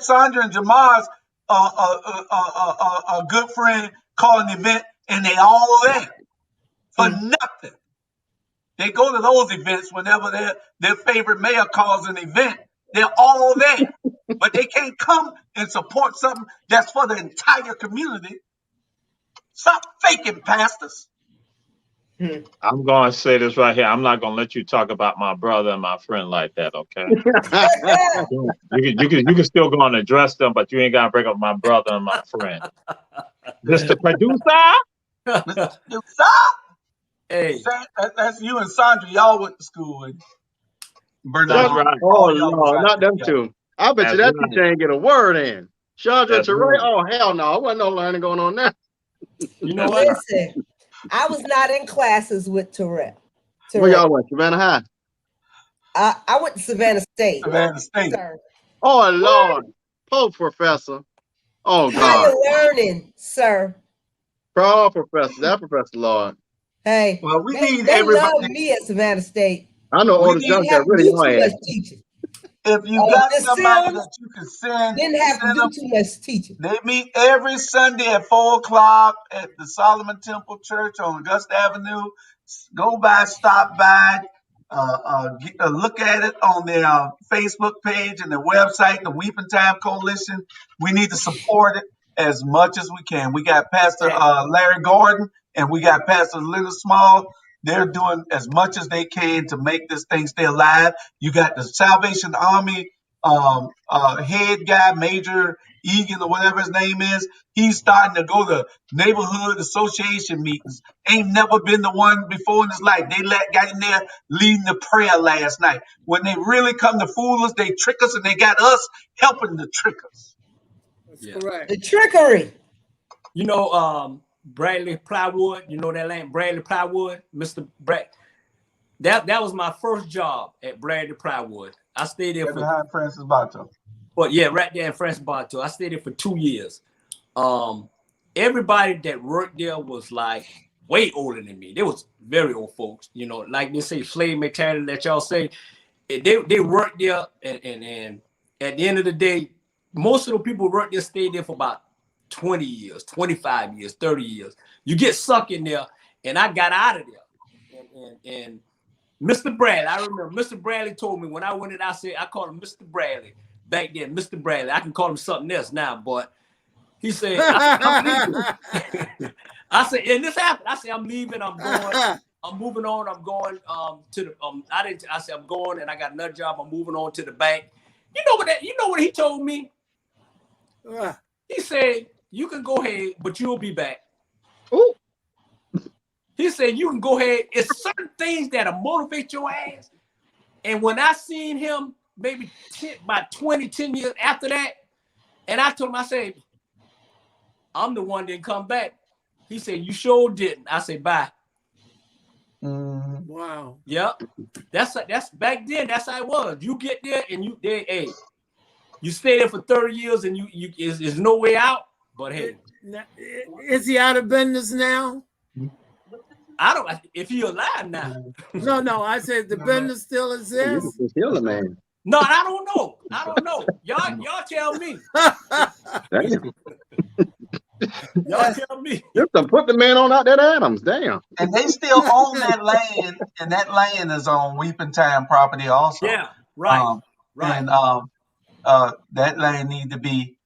Sandra and Jamar's a good friend call an event, and they all there for nothing. They go to those events whenever their favorite mayor calls an event. They're all there, but they can't come and support something that's for the entire community. Stop faking, pastors. I'm going to say this right here. I'm not going to let you talk about my brother and my friend like that, okay? you can still go and address them, but you ain't got to bring up my brother and my friend. Mr. Producer? Mr. Producer? Hey. That's you and Sandra. Y'all went to school with Bernard. That's right. Oh, no, not them two. I bet you that teacher ain't get a word in. Chandra Teray, oh, hell no. There wasn't no learning going on there. You know what? Listen, I was not in classes with Terrell. Where y'all went? Savannah High? I went to Savannah State. Savannah State. Sir. Oh, Lord. Pope professor. Oh, God. Higher learning, sir. Pro professor. That professor, Lord. Hey, well, we need they everybody. love me at Savannah State. I know all the junk that really annoying. If you got somebody that you can send, didn't have to do too much teaching. They meet every Sunday at 4:00 at the Solomon Temple Church on Augusta Avenue. Go by, stop by, look at it on their Facebook page and their website, the Weeping Time Coalition. We need to support it as much as we can. We got Pastor Larry Gordon and we got Pastor Leonard Small. They're doing as much as they can to make this thing stay alive. You got the Salvation Army head guy, Major Egan or whatever his name is. He's starting to go to neighborhood association meetings. Ain't never been the one before in his life. They got in there leading the prayer last night. When they really come to fool us, they trick us, and they got us helping to trick us. That's correct. The trickery. You know, Bradley Plywood, you know that name, Bradley Plywood, Mr. Brad. That was my first job at Bradley Plywood. I stayed there behind Francis Bartow. But yeah, right there in Francis Bartow. I stayed there for 2 years. Everybody that worked there was like way older than me. They was very old folks, you know, like they say slave mentality that y'all say. They worked there, and at the end of the day, most of the people worked there stayed there for about 20 years, 25 years, 30 years. You get sucked in there, and I got out of there. And Mr. Bradley, I remember Mr. Bradley told me when I went in, I called him Mr. Bradley back then. Mr. Bradley, I can call him something else now, but he said, I'm leaving. I said, and this happened. I said, I'm leaving, I'm going. I'm moving on. I'm going to the I said I'm going and I got another job. I'm moving on to the bank. You know what he told me? He said, you can go ahead, but you'll be back. Ooh. He said, you can go ahead. It's certain things that'll motivate your ass. And when I seen him, maybe about 10 years after that, and I told him, I said, I'm the one that didn't come back. He said, you sure didn't. I said, bye. Wow. Yep. That's back then. That's how it was. You get there and you stay there for 30 years and you there's no way out. But hey, is he out of business now? I don't. If he's alive now. No. I said the business still exists. He's still a man. No, I don't know. Y'all tell me. Y'all tell me. Just to put the man on out that Adams, damn. And they still own that land, and that land is on Weeping Time property also. Yeah, right. Right. And that land need to be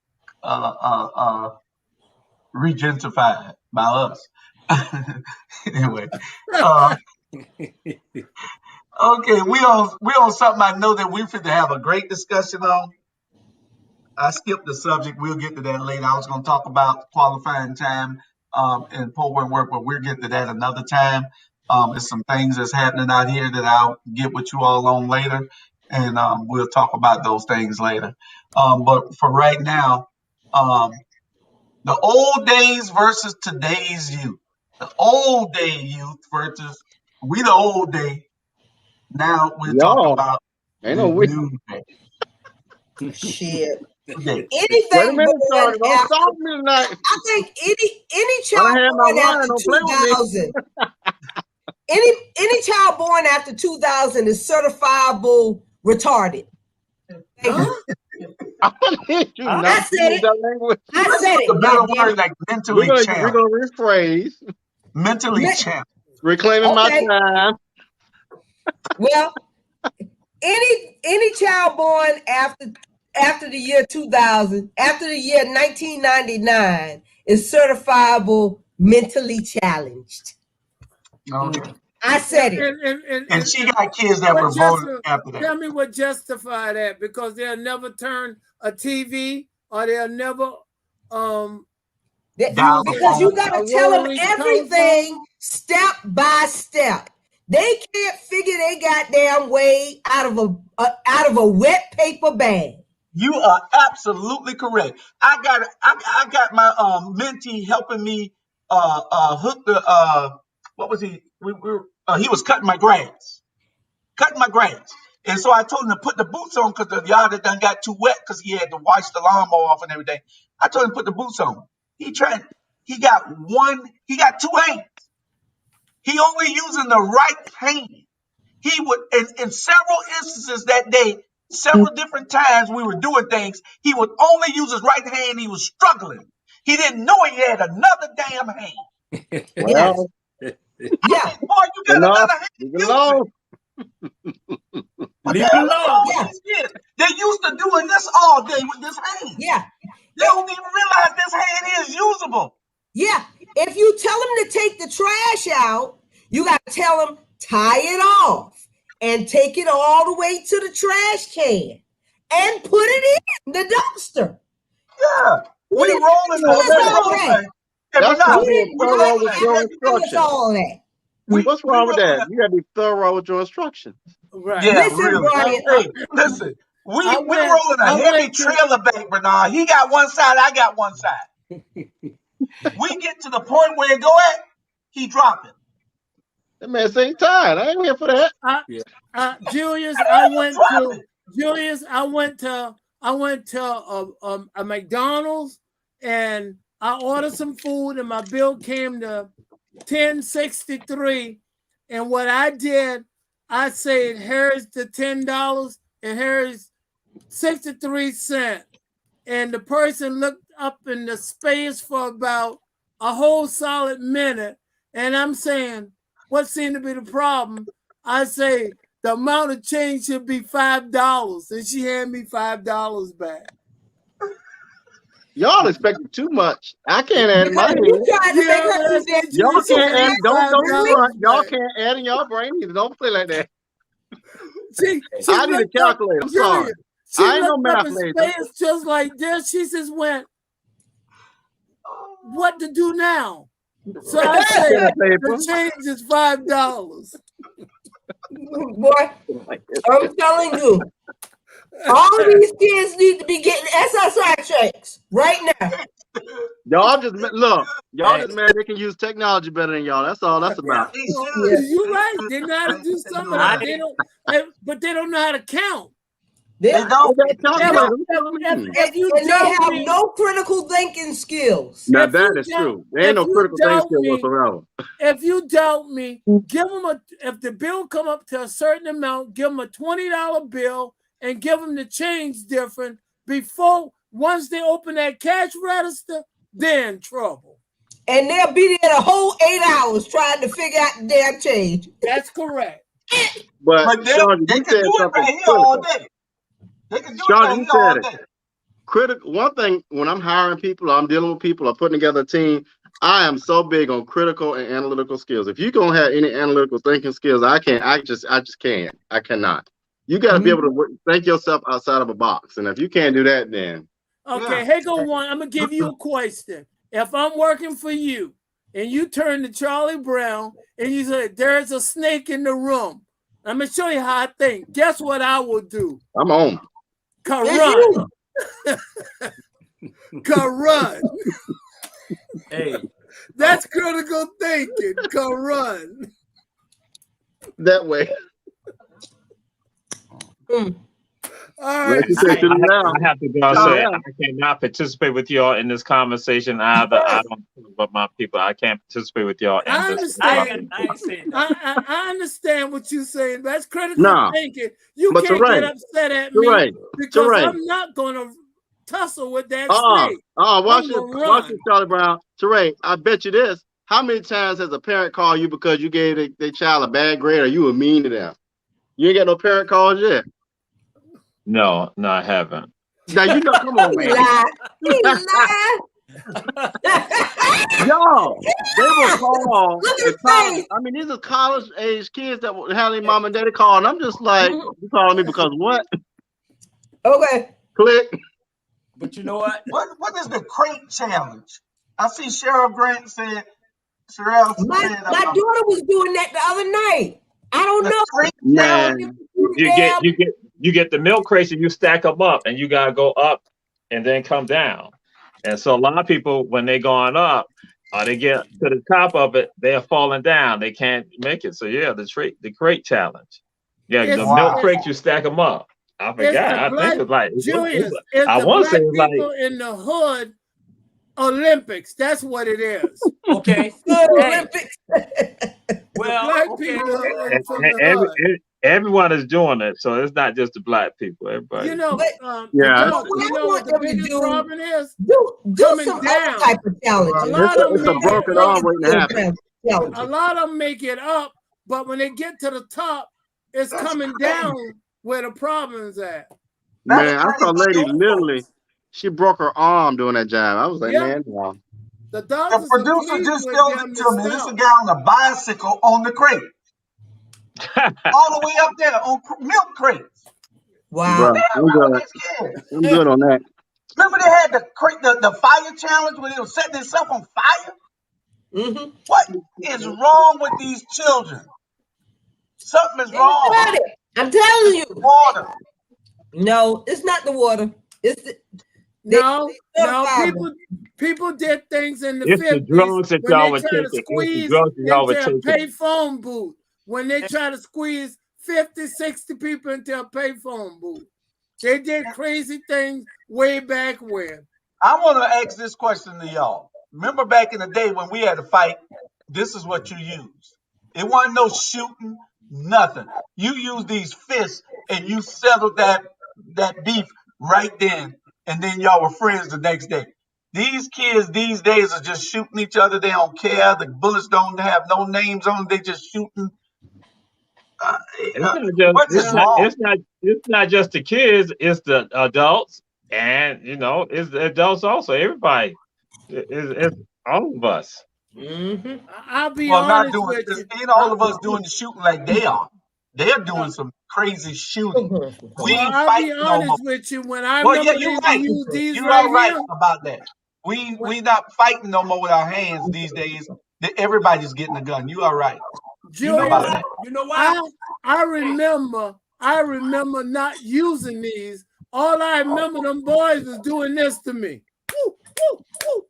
regentified by us. Anyway. Okay, we on something I know that we fit to have a great discussion on. I skipped the subject. We'll get to that later. I was going to talk about qualifying time and poll work, but we'll get to that another time. There's some things that's happening out here that I'll get with you all on later, and we'll talk about those things later. But for right now, the old days versus today's youth. The old day youth versus we the old day. Now we're talking about the new day. Shit. Okay. Anything born after, I think any child born after 2000, any child born after 2000 is certifiable retarded. I said it. I said it. The better word, like mentally challenged. We're gonna rephrase. Mentally challenged. Reclaiming my time. Well, any child born after the year 2000, after the year 1999 is certifiable mentally challenged. Okay. I said it. And she got kids that were born after that. Tell me what justify that, because they'll never turn a TV or they'll never because you got to tell them everything step by step. They can't figure their goddamn way out of a wet paper bag. You are absolutely correct. I got my mentee helping me hook the what was he? He was cutting my grass. And so I told him to put the boots on because the yard had done got too wet because he had to wash the lawnmower off and everything. I told him to put the boots on. He got two hands. He only using the right hand. He would, in several instances that day, several different times we were doing things, he would only use his right hand. He was struggling. He didn't know he had another damn hand. Well, yeah. Boy, you got another hand. Leave it alone. Leave it alone. Yeah. They're used to doing this all day with this hand. Yeah. They don't even realize this hand is usable. Yeah. If you tell them to take the trash out, you got to tell them tie it off and take it all the way to the trash can and put it in the dumpster. Yeah. We rolling all that. That's not being thorough with your instructions. All that. What's wrong with that? You got to be thorough with your instructions. Right. Yeah, listen, really. Brian. Hey, listen. We're rolling a heavy trailer back, Bernard. He got one side, I got one side. We get to the point where it go at, he drop it. That man say tired. I ain't here for that. Julius, I went to a McDonald's and I ordered some food and my bill came to $10.63. And what I did, I said, here's the $10 and here's 63 cents. And the person looked up in the space for about a whole solid minute. And I'm saying, what seemed to be the problem? I say, the amount of change should be $5. And she handed me $5 back. Y'all expecting too much. I can't add in my head. Y'all can't add. Don't front. Y'all can't add in y'all brain either. Don't play like that. I need a calculator. I'm sorry. I ain't no math lady. It's just like this. She just went, what to do now? So I said, the change is $5. Boy, I'm telling you, all these kids need to be getting SSI checks right now. Y'all just look. Y'all just mad they can use technology better than y'all. That's all that's about. You're right. They know how to do some of that. They don't, but they don't know how to count. They don't. If you and they have no critical thinking skills. Now that is true. There ain't no critical thinking skills whatsoever. If you doubt me, give them if the bill come up to a certain amount, give them a $20 bill and give them the change different before. Once they open that cash register, they're in trouble. And they'll be there the whole 8 hours trying to figure out the damn change. That's correct. But Sean, they can do it right here all day. They can do it right here all day. Critical. One thing, when I'm hiring people, I'm dealing with people, I'm putting together a team, I am so big on critical and analytical skills. If you don't have any analytical thinking skills, I just can't. I cannot. You got to be able to think yourself outside of a box. And if you can't do that, then. Okay, here go one. I'm going to give you a question. If I'm working for you and you turn to Charlie Brown and you say, there's a snake in the room, I'm going to show you how I think. Guess what I will do? I'm on. Run. Run. Hey. That's critical thinking. Run. That way. All right. I have to go and say I cannot participate with y'all in this conversation either. I don't about my people. I can't participate with y'all in this. I understand what you're saying. That's critical thinking. You can't get upset at me because I'm not going to tussle with that snake. Watch it, Charlie Brown. Teray, I bet you this. How many times has a parent called you because you gave their child a bad grade or you were mean to them? You ain't got no parent calls yet. No, I haven't. Now you know, come on, man. Y'all, they will call. I mean, these are college age kids that have their mom and daddy call, and I'm just like, you calling me because what? Okay. Click. But you know what? What is the crate challenge? I see Sheriff Grant said. My daughter was doing that the other night. I don't know. Man, you get the milk crates and you stack them up, and you gotta go up and then come down. And so a lot of people, when they going up, they get to the top of it, they are falling down. They can't make it. So yeah, the crate challenge. Yeah, the milk crates, you stack them up. I forgot. I think it's like Julius. I want to say it's like in the hood Olympics. That's what it is. Okay. Olympics. Well, everyone is doing it, so it's not just the black people. Everybody. You know, what the biggest problem is do coming some down. Type of challenge. It's a broken arm waiting to happen. A lot of them make it up, but when they get to the top, it's coming down where the problem is at. Man, I saw a lady literally. She broke her arm doing that job. I was like, man, no. The producer just showed it to me. This is a guy on a bicycle on the crate. All the way up there on milk crates. Wow. I'm good on that. Remember they had the fire challenge when they were setting themselves on fire? Mm-hmm. What is wrong with these children? Something is wrong. I'm telling you. Water. No, it's not the water. It's people did things in the 50s the drugs that y'all were taking. Squeeze into a payphone booth. When they try to squeeze 50, 60 people into a payphone booth. They did crazy things way back when. I want to ask this question to y'all. Remember back in the day when we had to fight, this is what you used. It wasn't no shooting, nothing. You used these fists and you settled that beef right then. And then y'all were friends the next day. These kids these days are just shooting each other. They don't care. The bullets don't have no names on them. They just shooting. It's not just the kids. It's the adults. And you know, it's adults also. Everybody is all of us. I'll be Well, not honest doing. with you. Ain't all of us doing the shooting like they are. They're doing some crazy shooting. We Well, ain't I'll be fighting no more. honest with you. When I Well, yeah, remember you're they right. use these You are right right here. about that. We not fighting no more with our hands these days. Everybody's getting a gun. You are right. Julius, You know why? I remember not using these. All I remember them boys was doing this to me. Woo, woo, woo, woo.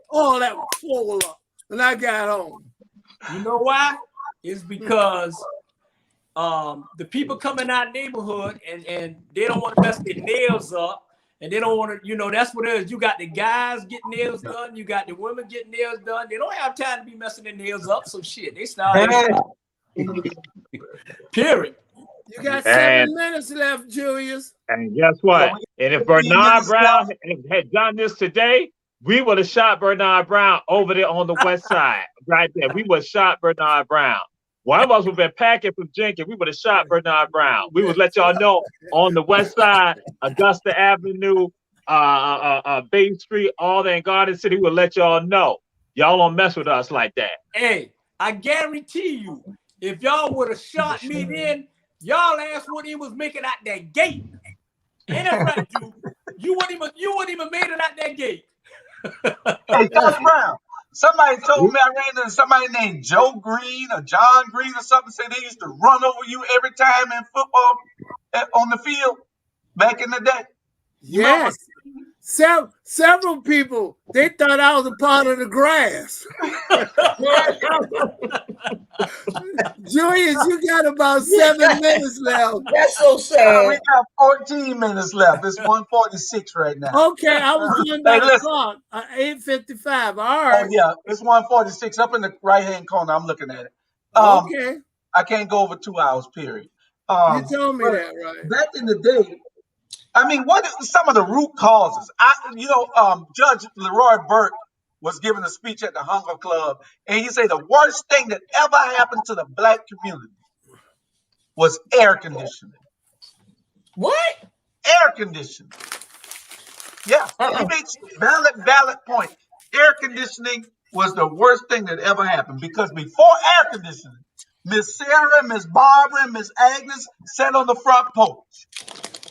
All that was swole up when I got home. You know why? It's because the people come in our neighborhood and they don't want to mess their nails up. And they don't want to, you know, that's what it is. You got the guys getting nails done. You got the women getting nails done. They don't have time to be messing their nails up. So shit, they start. Period. You got 7 minutes left, Julius. And guess what? And if Bernard Brown had done this today, we would have shot Bernard Brown over there on the west side, right there. We would have shot Bernard Brown. One of us would have been packing from Jenkins. We would have shot Bernard Brown. We would let y'all know on the west side, Augusta Avenue, Bay Street, all that in Garden City. We would let y'all know. Y'all don't mess with us like that. Hey, I guarantee you, if y'all would have shot me then, y'all asked what he was making out that gate. Ain't that right, Drew? You wouldn't even made it out that gate. Hey, Coach Brown. Somebody told me I ran into somebody named Joe Green or John Green or something. Say they used to run over you every time in football on the field back in the day. Yes. Several people, they thought I was a part of the grass. Julius, you got about 7 minutes left. That's so sad. We got 14 minutes left. It's 1:46 right now. Okay, I was doing by the clock. 8:55. All right. Oh yeah, it's 1:46 up in the right-hand corner. I'm looking at it. Okay. I can't go over 2 hours. Period. You told me that, right? Back in the day, I mean, what are some of the root causes? Judge Leroy Burke was giving a speech at the Hunger Club, and he said the worst thing that ever happened to the black community was air conditioning. What? Air conditioning. Yeah, he makes valid point. Air conditioning was the worst thing that ever happened because before air conditioning, Miss Sarah, Miss Barbara, and Miss Agnes sat on the front porch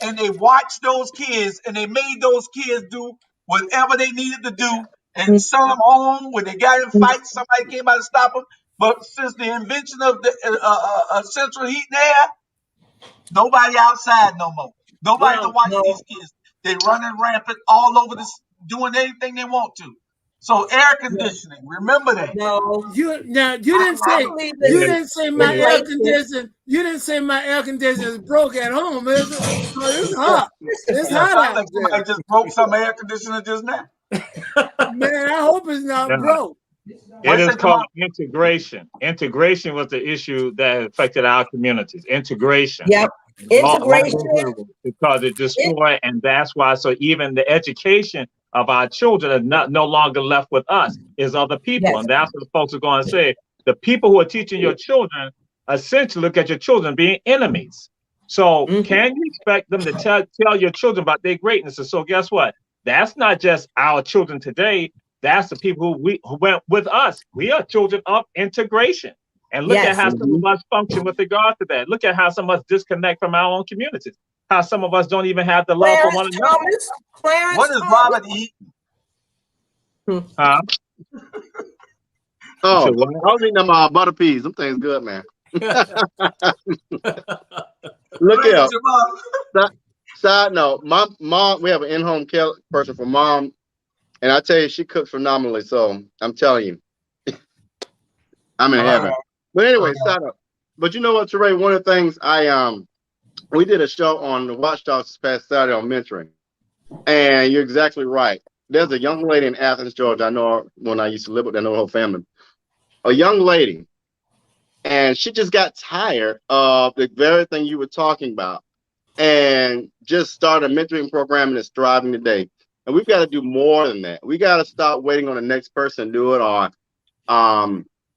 and they watched those kids and they made those kids do whatever they needed to do and sent them home. When they got in fights, somebody came out to stop them. But since the invention of the central heat and air, nobody outside no more. Nobody to watch these kids. They running rampant all over this, doing anything they want to. So air conditioning, remember that. No, you didn't say my air conditioning. You didn't say my air conditioner is broke at home, is it? It's hot. It's hot out like somebody just broke some air conditioner just now. Man, I hope it's not broke. It is called integration. Integration was the issue that affected our communities. Integration. Yep. Integration. Because it destroyed, and that's why. So even the education of our children is no longer left with us, is other people. Yes. And that's what the folks are going to say. The people who are teaching your children essentially look at your children being enemies. So can you expect them to tell your children about their greatness? And so guess what? That's not just our children today. That's the people who went with us. We are children of integration. And look at how some of us function with regard to that. Look at how some of us disconnect from our own communities. How some of us don't even have the love for one another. What is Robert eating? Huh? Oh, I was eating them butter peas. Them things good, man. Look here. Side note, my mom, we have an in-home care person for mom, and I tell you, she cooks phenomenally. So I'm telling you, I'm in heaven. But anyway, side note. But you know what, Teray? One of the things we did a show on the Watchdogs this past Saturday on mentoring, and you're exactly right. There's a young lady in Athens, Georgia. I know her when I used to live with her, I know her whole family. A young lady, and she just got tired of the very thing you were talking about, and just started a mentoring program and is thriving today. And we've got to do more than that. We got to stop waiting on the next person to do it, or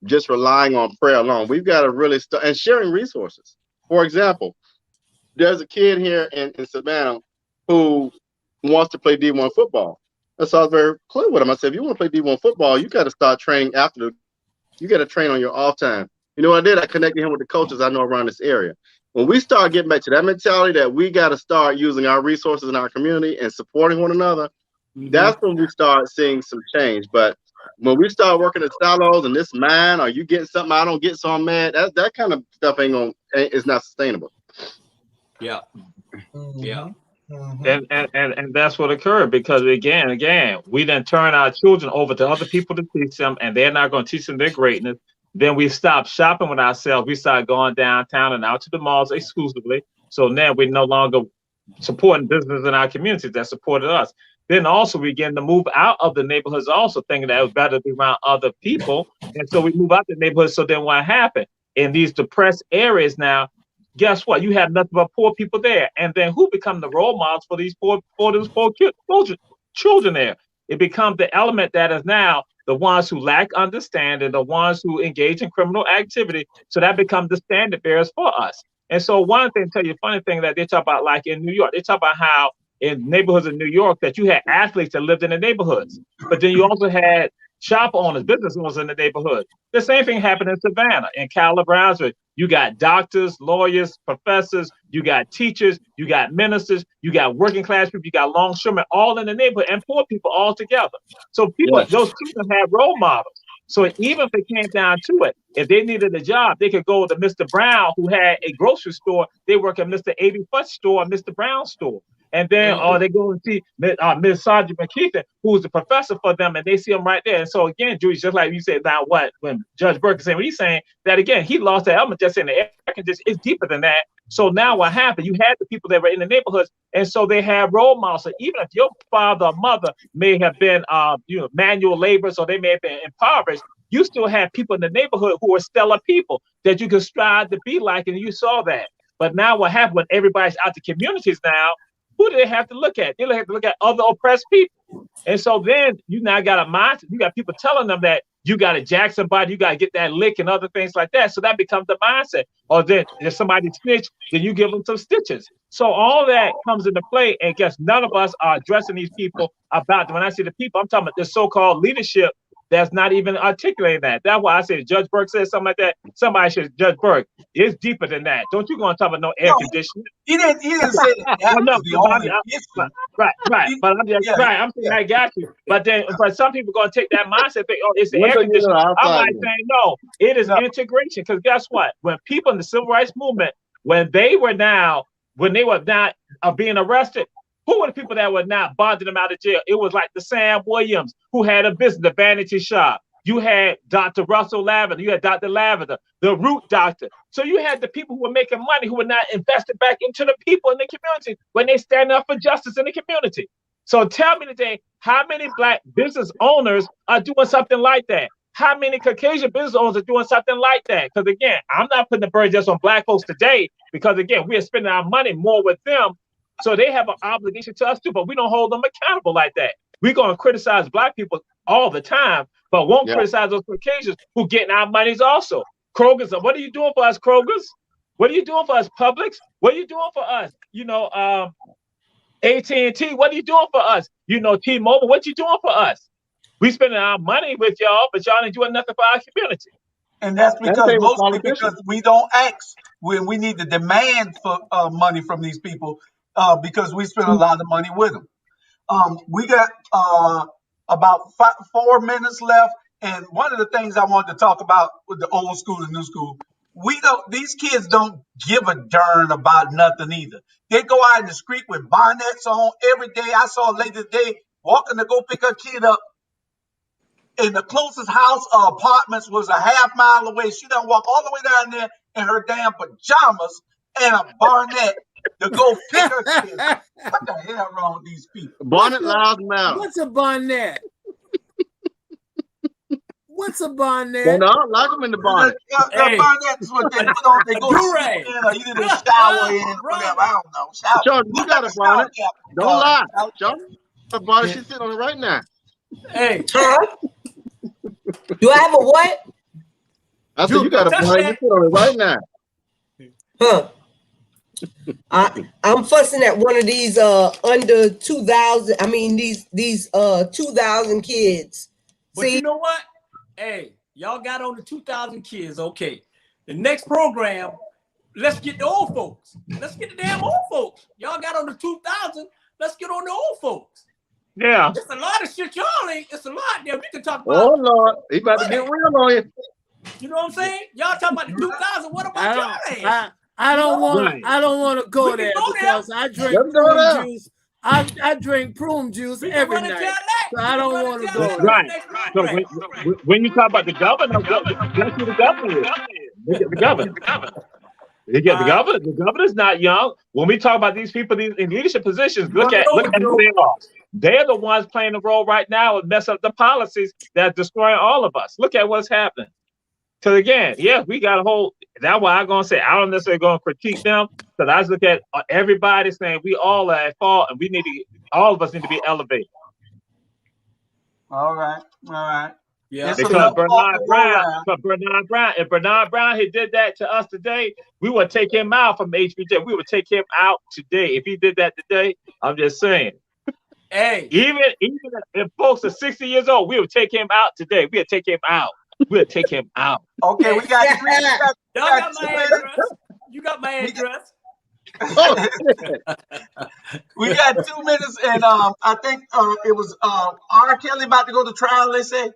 just relying on prayer alone. We've got to really start and sharing resources. For example, there's a kid here in Savannah who wants to play D1 football. And so I was very clear with him. I said, if you want to play D1 football, you got to start training you got to train on your off time. You know what I did? I connected him with the coaches I know around this area. When we start getting back to that mentality that we got to start using our resources in our community and supporting one another, that's when we start seeing some change. But when we start working in silos and this mine, or you getting something I don't get, so I'm mad, that kind of stuff is not sustainable. Yeah. Yeah. And that's what occurred, because again, we then turn our children over to other people to teach them, and they're not going to teach them their greatness. Then we stop shopping with ourselves. We start going downtown and out to the malls exclusively. So now we're no longer supporting businesses in our communities that supported us. Then also we begin to move out of the neighborhoods, also thinking that it was better to be around other people. And so we move out the neighborhoods. So then what happened? In these depressed areas now, guess what? You have nothing but poor people there. And then who become the role models for these poor children there? It becomes the element that is now the ones who lack understanding, the ones who engage in criminal activity. So that becomes the standard bearers for us. And so one thing, tell you a funny thing that they talk about, like in New York, they talk about how in neighborhoods in New York that you had athletes that lived in the neighborhoods, but then you also had shop owners, business owners in the neighborhood. The same thing happened in Savannah, in Cala Brownsville. You got doctors, lawyers, professors, you got teachers, you got ministers, you got working class people, you got longshoremen, all in the neighborhood, and poor people all together. So people, those children have role models. So even if it came down to it, if they needed a job, they could go to Mr. Brown, who had a grocery store. They work at Mr. A.B. Fut's store, Mr. Brown's store. And then they go and see Ms. Sergeant McKeithen, who's the professor for them, and they see him right there. And so again, Julie, just like you said, now what when Judge Burke is saying, what he's saying, that again, he lost that element just in the air conditioning. It's deeper than that. So now what happened? You had the people that were in the neighborhoods, and so they have role models. So even if your father or mother may have been manual laborers, or they may have been impoverished, you still have people in the neighborhood who are stellar people that you can strive to be like, and you saw that. But now what happened when everybody's out the communities now? Who do they have to look at? They have to look at other oppressed people. And so then you now got a mindset. You got people telling them that you got to jack somebody, you got to get that lick and other things like that. So that becomes the mindset. Or then if somebody snitch, then you give them some stitches. So all that comes into play, and guess none of us are addressing these people about them. When I say the people, I'm talking about the so-called leadership that's not even articulating that. That's why I say Judge Burke says something like that. Somebody should, Judge Burke, it's deeper than that. Don't you go on talk about no air conditioning. He didn't say that. Right. But I'm just I'm saying I got you. But then, but some people are going to take that mindset, think, oh, it's the air conditioning. I'm like saying, no, it is integration. Because guess what? When people in the civil rights movement, when they were not being arrested, who were the people that were not bonding them out of jail? It was like the Sam Williams, who had a business, the vanity shop. You had Dr. Russell Lavender. You had Dr. Lavender, the root doctor. So you had the people who were making money, who were not invested back into the people in the community when they stand up for justice in the community. So tell me today, how many Black business owners are doing something like that? How many Caucasian business owners are doing something like that? Because again, I'm not putting the burden just on Black folks today, because again, we are spending our money more with them. So they have an obligation to us too, but we don't hold them accountable like that. We're going to criticize Black people all the time, but won't criticize those Caucasians who getting our monies also. Kroger's, what are you doing for us, Kroger's? What are you doing for us, Publix? What are you doing for us? AT&T, what are you doing for us? T-Mobile, what you doing for us? We spending our money with y'all, but y'all ain't doing nothing for our community. And that's mostly because we don't ask when we need to demand for money from these people. Because we spend a lot of money with them. We got about 4 minutes left, and one of the things I wanted to talk about with the old school and new school, these kids don't give a darn about nothing either. They go out in the street with bonnets on every day. I saw a lady today walking to go pick her kid up, and the closest house or apartments was a half mile away. She done walk all the way down there in her damn pajamas and a bonnet to go pick her kids. What the hell wrong with these people? Bonnet loud mouth. What's a bonnet? What's a bonnet? Well, no, I don't like them in the bonnet. The bonnet is what they put on. They go to sleep in, or either they shower in, whatever. I don't know. Shower. Sean, you got a bonnet. Don't lie. Sean, a bonnet. She's sitting on it right now. Hey. Do I have a what? I said you got a bonnet. You sit on it right now. Huh. I'm fussing at one of these under 2,000. I mean these 2,000 kids. But see, you know what? Hey, y'all got on the 2,000 kids. Okay, the next program, let's get the old folks. Let's get the damn old folks. Y'all got on the 2,000. Let's get on the old folks. Yeah, it's a lot of shit. Y'all ain't. It's a lot there. We can talk about. Oh Lord, he about to get real on you. You know what I'm saying? Y'all talking about the 2,000. What about y'all? I don't want to go there because I drink prune juice. I drink prune juice every night. So I don't want to go there. Right. So when you talk about the governor, guess who the governor is? Look at the governor. The governor. The governor's not young. When we talk about these people in leadership positions, look at who they are. They're the ones playing the role right now and mess up the policies that are destroying all of us. Look at what's happening. Because again, yeah, we got a whole. That's why I'm gonna say I don't necessarily gonna critique them. Because I look at everybody saying we all are at fault, and all of us need to be elevated. All right. Yeah. Because Bernard Brown, if Bernard Brown had did that to us today, we would take him out from HBJ. We would take him out today. If he did that today, I'm just saying. Hey, even if folks are 60 years old, we would take him out today. We'll take him out. We'll take him out. Okay, we got y'all got my address. You got my address. We got 2 minutes, and I think it was R. Kelly about to go to trial. They say.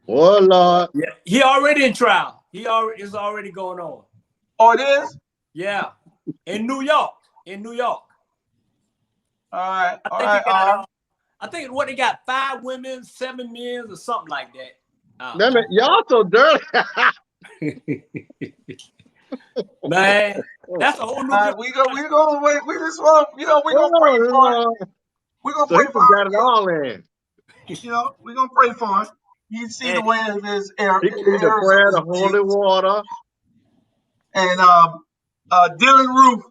Oh Lord. Yeah, he already in trial. It's already going on. Oh, it is. Yeah, in New York. All right. I think what they got 5 women, 7 men, or something like that. Y'all so dirty. Man, that's a whole new. We gonna wait. We just want, we gonna pray for it. We gonna pray for got it all in. We gonna pray for it. You see the way of his air. He needs the prayer, the holy water. And Dylan Roof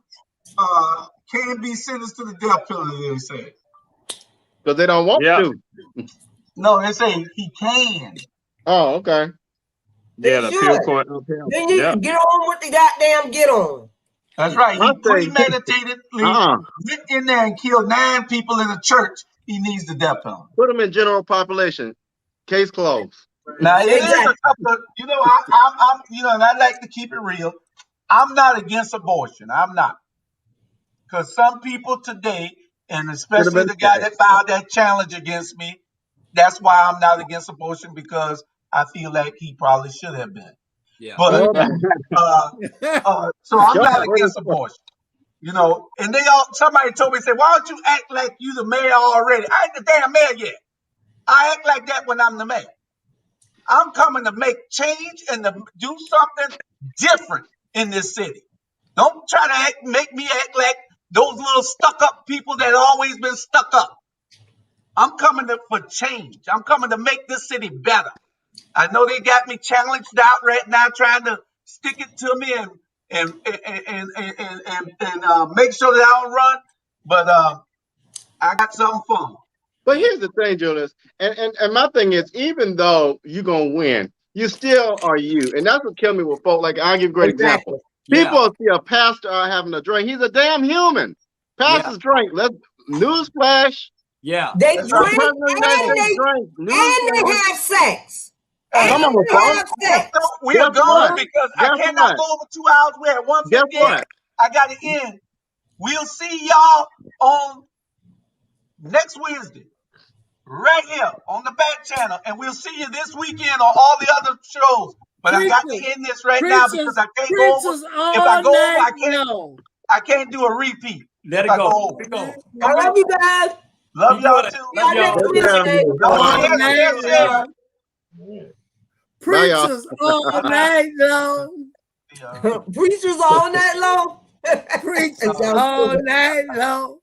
can be sentenced to the death penalty. They say because they don't want to. No, they say he can. Oh, okay. Yeah, the appeal court. Then you can get on with the goddamn get on. That's right. He premeditatedly went in there and killed 9 people in a church. He needs the death penalty. Put him in general population. Case closed. Now it is a couple of, I'm and I like to keep it real. I'm not against abortion. I'm not. Because some people today, and especially the guy that filed that challenge against me, that's why I'm not against abortion, because I feel like he probably should have been. Yeah. But so I'm not against abortion. And somebody told me, said, why don't you act like you the mayor already? I ain't the damn mayor yet. I act like that when I'm the mayor. I'm coming to make change and to do something different in this city. Don't try to make me act like those little stuck-up people that always been stuck up. I'm coming for change. I'm coming to make this city better. I know they got me challenged out right now, trying to stick it to me and make sure that I don't run. But I got something for them. But here's the thing, Julius, and my thing is, even though you're gonna win, you still are you, and that's what killed me with folks. Like I'll give a great example. People see a pastor having a drink. He's a damn human. Pastors drink. Newsflash. Yeah, they drink and they have sex. Come on, we are going because I cannot go over 2 hours. We're at 1:58. I got to end. We'll see y'all on next Wednesday, right here on the back channel, and we'll see you this weekend on all the other shows. But I got to end this right now because I can't go over. If I go over, I can't do a repeat. Let it go. I love you guys. Love y'all too. Preachers all night long. Preachers all night long. Preachers all night long.